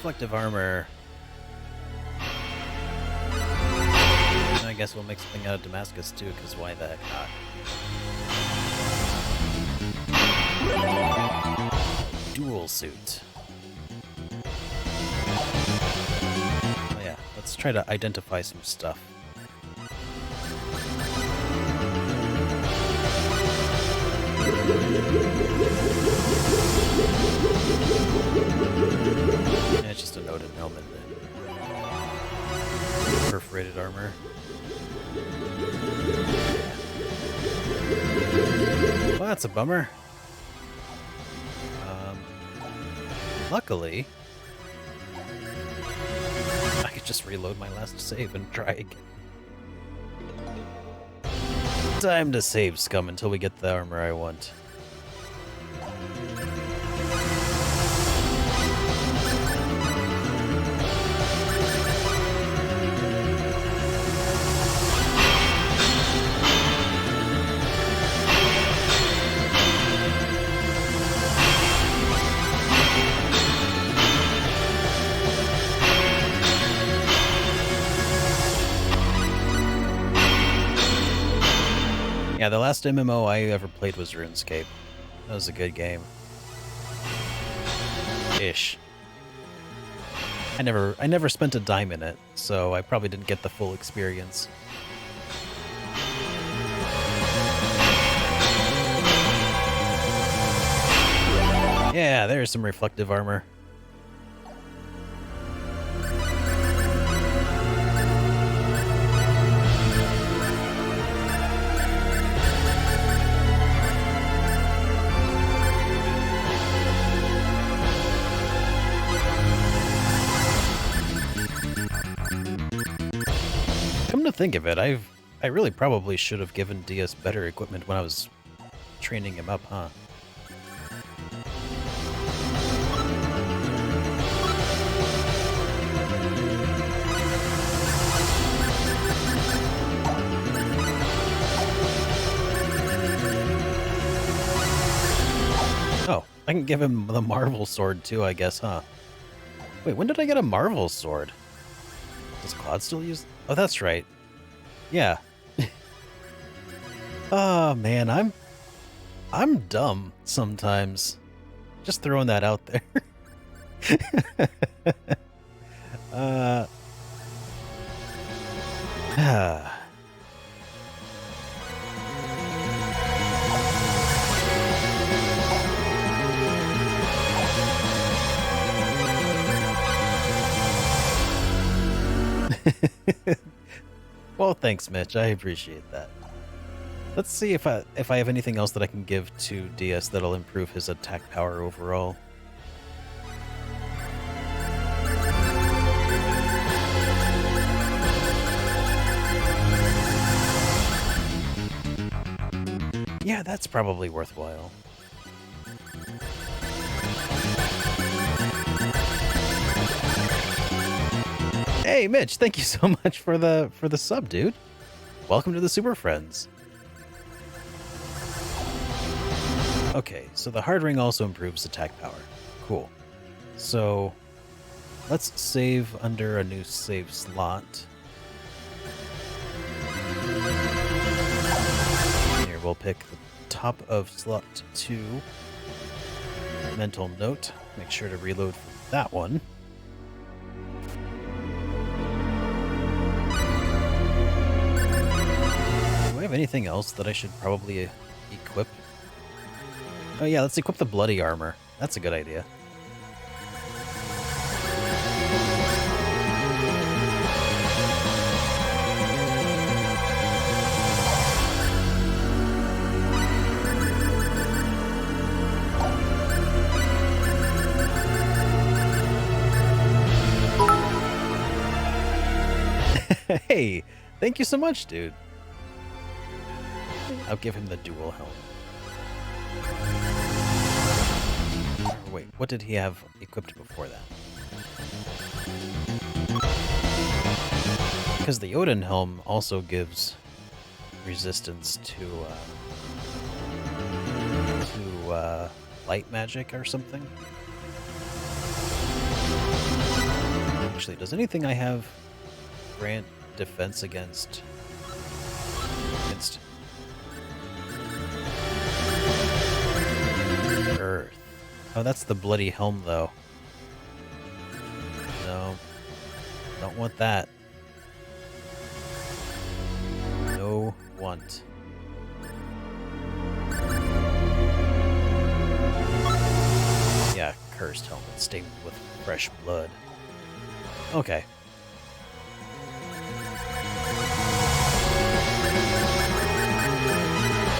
reflective armor. I guess we'll make something out of Damascus too, because why the heck not? Dual suit. Oh yeah, let's try to identify some stuff. Yeah, it's just an Odin helmet then. Perforated armor. Well, that's a bummer. Luckily, I could just reload my last save and try again. Time to save scum until we get the armor I want. Yeah, the last MMO I ever played was RuneScape. That was a good game. Ish. I never spent a dime in it, so I probably didn't get the full experience. Yeah, there's some reflective armor. Come to think of it, I really probably should have given DS better equipment when I was training him up, huh? Oh, I can give him the Marvel sword too, I guess, huh? Wait, when did I get a Marvel sword? Does Claude still use... Oh, that's right. Yeah. Oh, man, I'm dumb sometimes. Just throwing that out there. Well, thanks, Mitch. I appreciate that. Let's see if I have anything else that I can give to DS that'll improve his attack power overall. Yeah, that's probably worthwhile. Hey, Mitch, thank you so much for the sub, dude. Welcome to the Super Friends. Okay, so the hard ring also improves attack power. Cool. So let's save under a new save slot. Here, we'll pick the top of slot 2. Mental note. Make sure to reload for that one. Do I have anything else that I should probably equip? Oh yeah, let's equip the bloody armor. That's a good idea. Hey, thank you so much, dude. I'll give him the dual helm. Or wait, what did he have equipped before that? Because the Odin helm also gives resistance to light magic or something. Actually, does anything I have grant defense against Earth? Oh, that's the bloody helm, though. No. Don't want that. No want. Yeah, cursed helmet stained with fresh blood. Okay.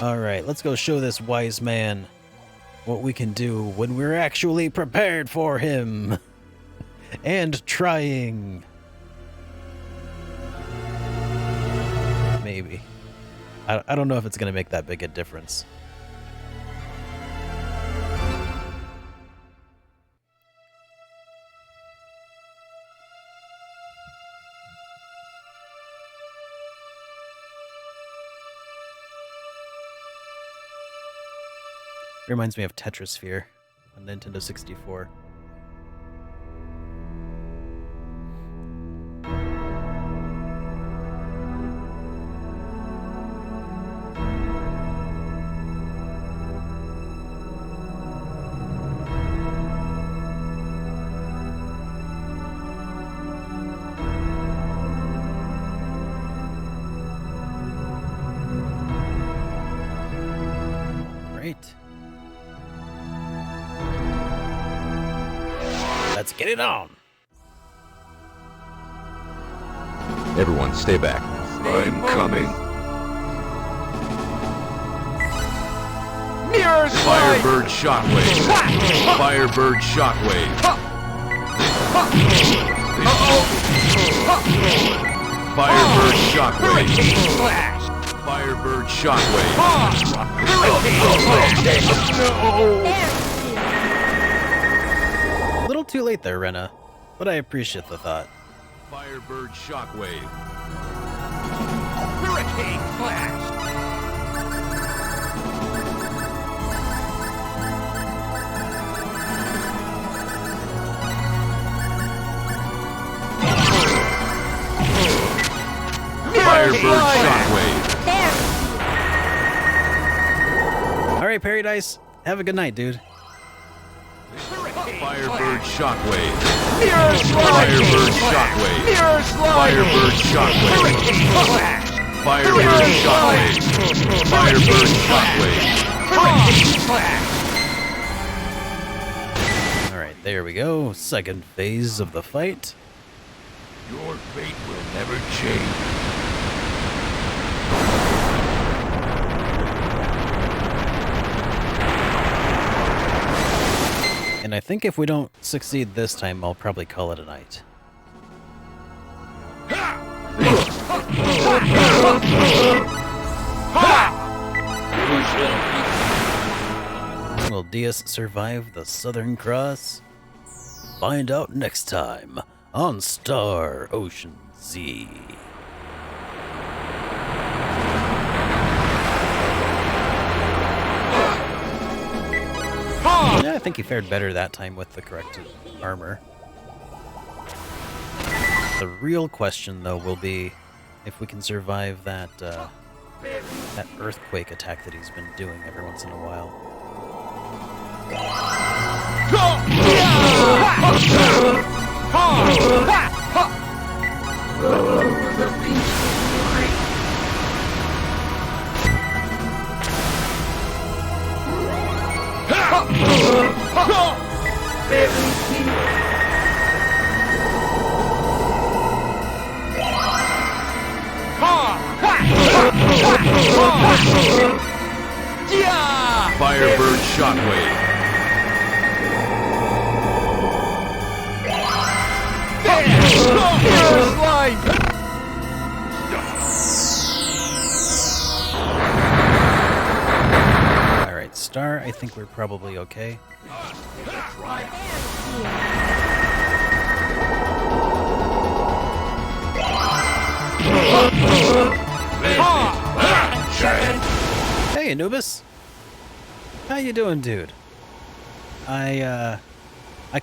Alright, let's go show this wise man what we can do when we're actually prepared for him. And trying. Maybe. I don't know if it's going to make that big a difference. Reminds me of Tetrasphere on Nintendo 64. Great. Let's get it on. Everyone, stay back. I'm coming. Mirror slide! Firebird Shockwave. Firebird Shockwave. Firebird Shockwave. Firebird Shockwave. A little too late there, Rena, but I appreciate the thought. Firebird Shockwave. Hurricane Flash! Firebird Shockwave. Alright, Paradise. Have a good night, dude. Firebird Shockwave. Mirror slide! Firebird Shockwave. Mirror slide! Firebird Shockwave. Hurricane Flash! Firebird Shockwave. Firebird Shockwave. Hurricane Flash! Alright, there we go. Second phase of the fight. Your fate will never change. And I think if we don't succeed this time, I'll probably call it a night. Will Diaz survive the Southern Cross? Find out next time on Star Ocean Z. Yeah, I think he fared better that time with the corrected armor. The real question, though, will be if we can survive that that earthquake attack that he's been doing every once in a while. Firebird Shockwave. Alright, Star, I think we're probably okay. Hey, Anubis. How you doing, dude? I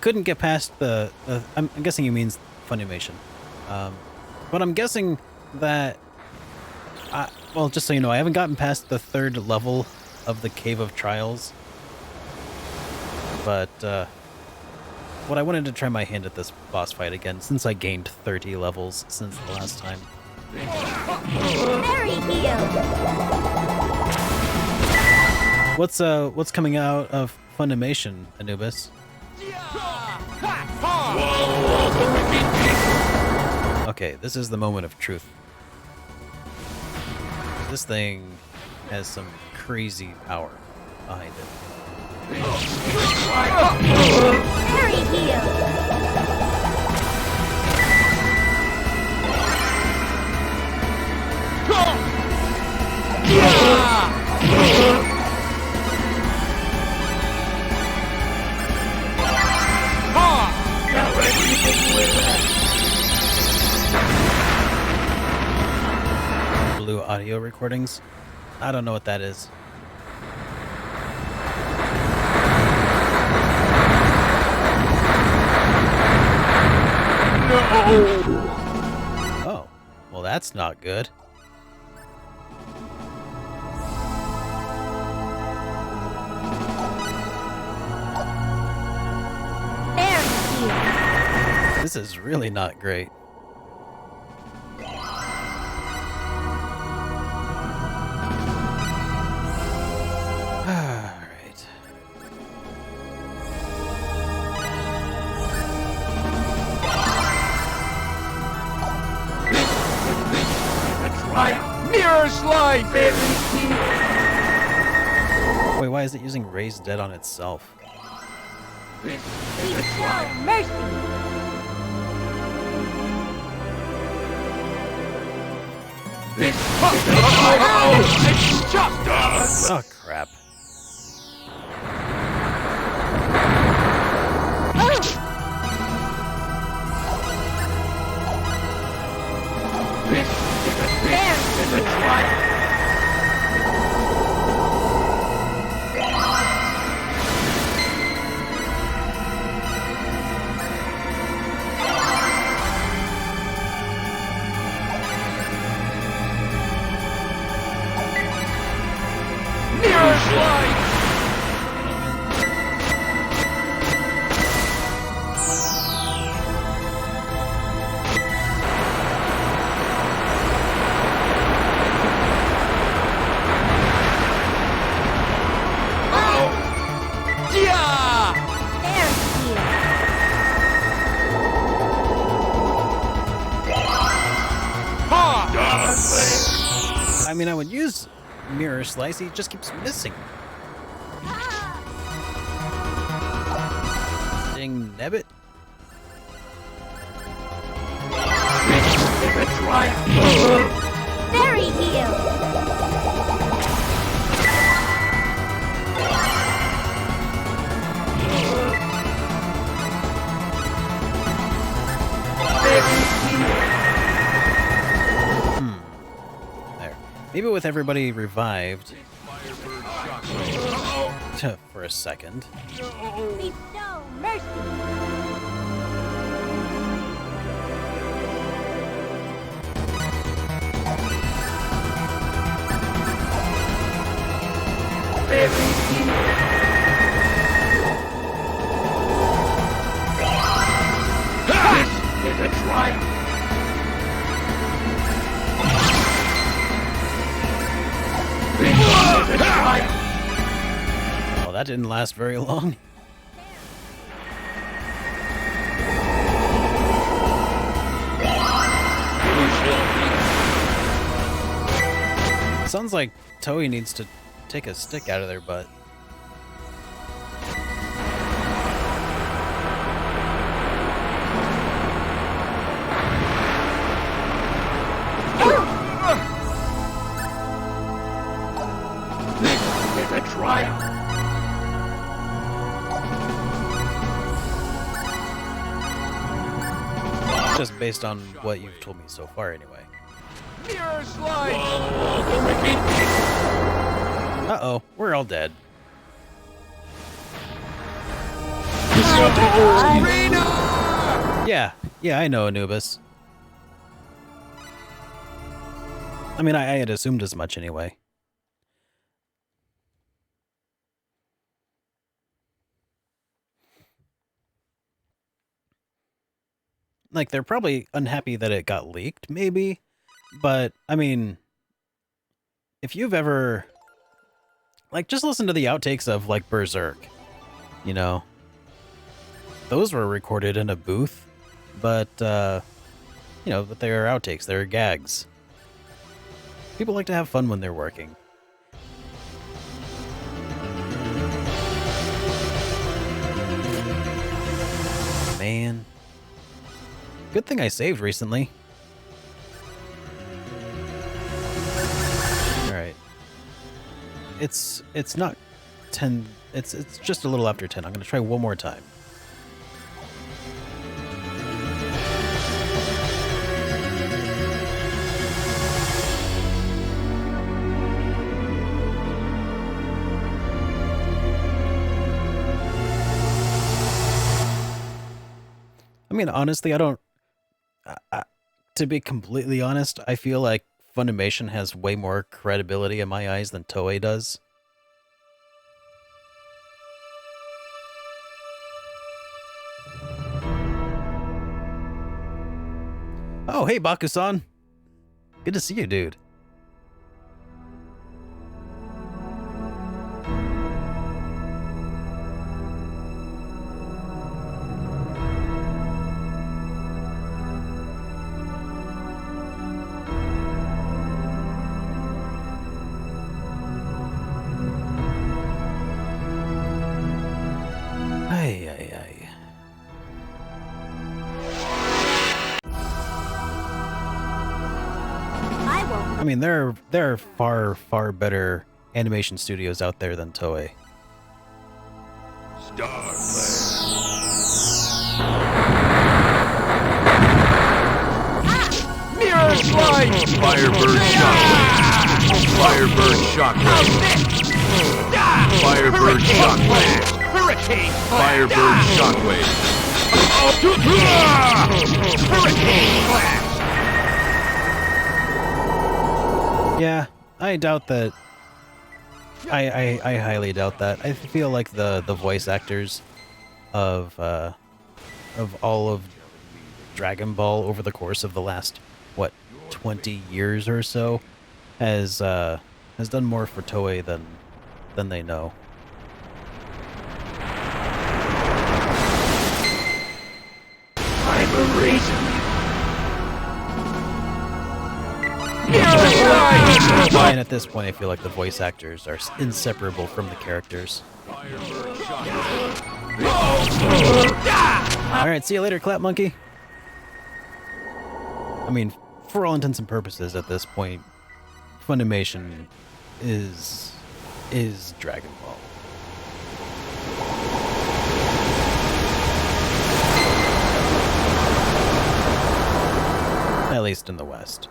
couldn't get past the I'm guessing he means Funimation. But I'm guessing that... well, just so you know, I haven't gotten past the 3rd level of the Cave of Trials. But, what I wanted to try my hand at this boss fight again, since I gained 30 levels since the last time. Fairy heal. What's coming out of Funimation, Anubis? Okay, this is the moment of truth. This thing has some crazy power behind it. Fairy heal. Blue audio recordings? I don't know what that is. Oh, well that's not good. This is really not great. Alright. Mirror's life! Wait, why is it using Raised Dead on itself? We show mercy. Oh, crap. I mean, I would use Mirror Slice, he just keeps missing. Dang nabbit. Fairy heal. There. Maybe with everybody revived for a second. We show mercy. Well, that didn't last very long. Sounds like Toei needs to take a stick out of their butt. Just based on what you've told me so far, anyway. Mirror's life! Uh-oh, we're all dead. Yeah, I know, Anubis. I mean, I had assumed as much anyway. Like, they're probably unhappy that it got leaked, maybe. But, I mean, if you've ever... Like, just listen to the outtakes of, like, Berserk. You know? Those were recorded in a booth. But, you know, but they are outtakes. They're gags. People like to have fun when they're working. Man. Good thing I saved recently. Alright. It's not 10... It's just a little after 10. I'm gonna try one more time. I mean, honestly, I don't... to be completely honest, I feel like Funimation has way more credibility in my eyes than Toei does. Oh, hey, Baku-san. Good to see you, dude. I mean, there are far better animation studios out there than Toei. Mirror slide! Firebird shockwave! Firebird shockwave! Firebird shockwave! Hurricane! Firebird shockwave! Hurricane flash! Yeah, I doubt that. I highly doubt that. I feel like the voice actors of all of Dragon Ball over the course of the last, what, 20 years or so has done more for Toei than they know. I'm a reason. And at this point, I feel like the voice actors are inseparable from the characters. Alright, see you later, Clap Monkey. I mean, for all intents and purposes at this point, Funimation is Dragon Ball. At least in the West.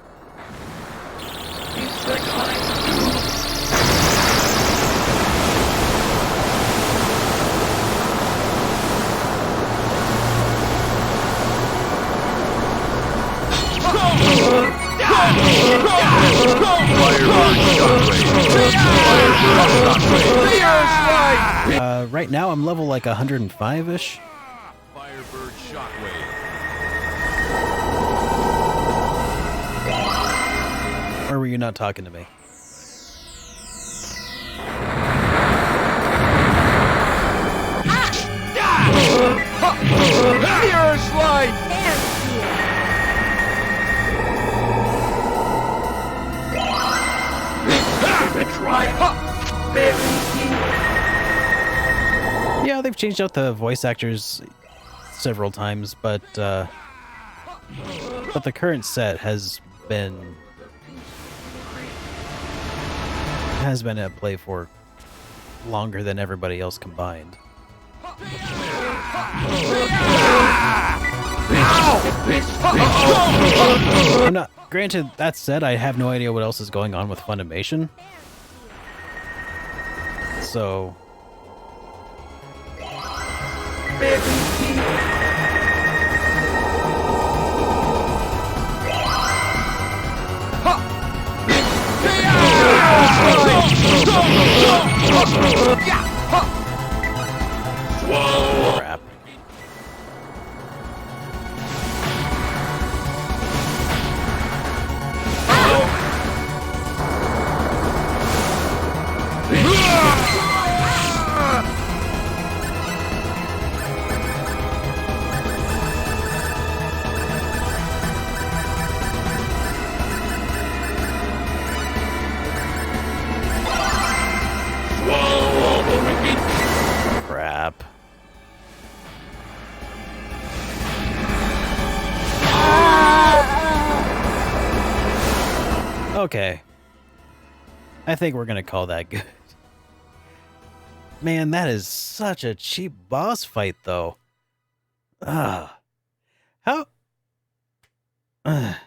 Right now I'm level like 105-ish. Firebird shockwave! Or were you not talking to me? Mirror slide! Yeah, they've changed out the voice actors several times, but the current set has been at play for longer than everybody else combined. I'm not. Granted, that said, I have no idea what else is going on with Funimation. So. Crap. Crap. Okay. I think we're gonna call that good. Man, that is such a cheap boss fight, though. Ah, how? I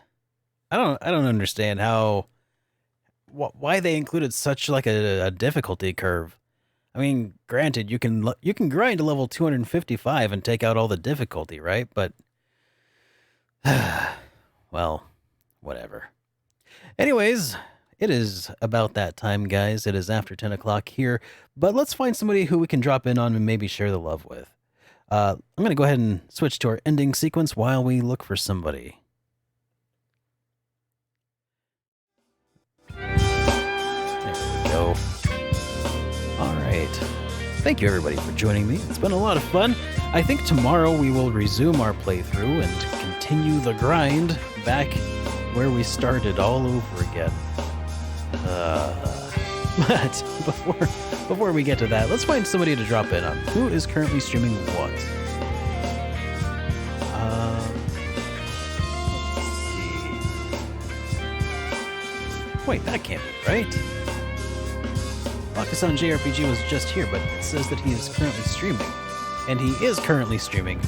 don't understand how. Why they included such like a difficulty curve. I mean, granted, you can grind to level 255 and take out all the difficulty, right? But well, whatever. Anyways, it is about that time, guys. It is after 10 o'clock here, but let's find somebody who we can drop in on and maybe share the love with. I'm going to go ahead and switch to our ending sequence while we look for somebody. There we go. All right. Thank you, everybody, for joining me. It's been a lot of fun. I think tomorrow we will resume our playthrough and continue the grind back where we started all over again. But before we get to that, let's find somebody to drop in on. Who is currently streaming what? Let's see. Wait, that can't be right. Bakusan JRPG was just here, but it says that he is currently streaming. And he is currently streaming.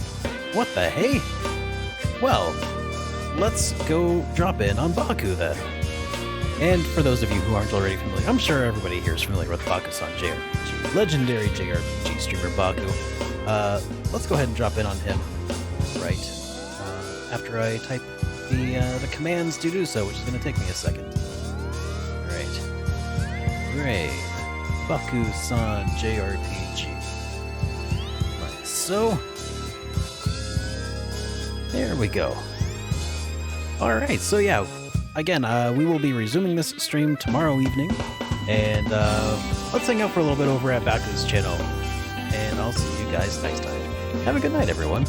What the hey? Well, let's go drop in on Baku then. And for those of you who aren't already familiar, I'm sure everybody here is familiar with Bakusan JRPG, legendary JRPG streamer Baku. Let's go ahead and drop in on him right after I type the commands to do so, which is going to take me a second. Alright. Great. Bakusan JRPG. Like so. There we go. Alright, so yeah, again, we will be resuming this stream tomorrow evening, and let's hang out for a little bit over at Baku's channel, and I'll see you guys next time. Have a good night, everyone.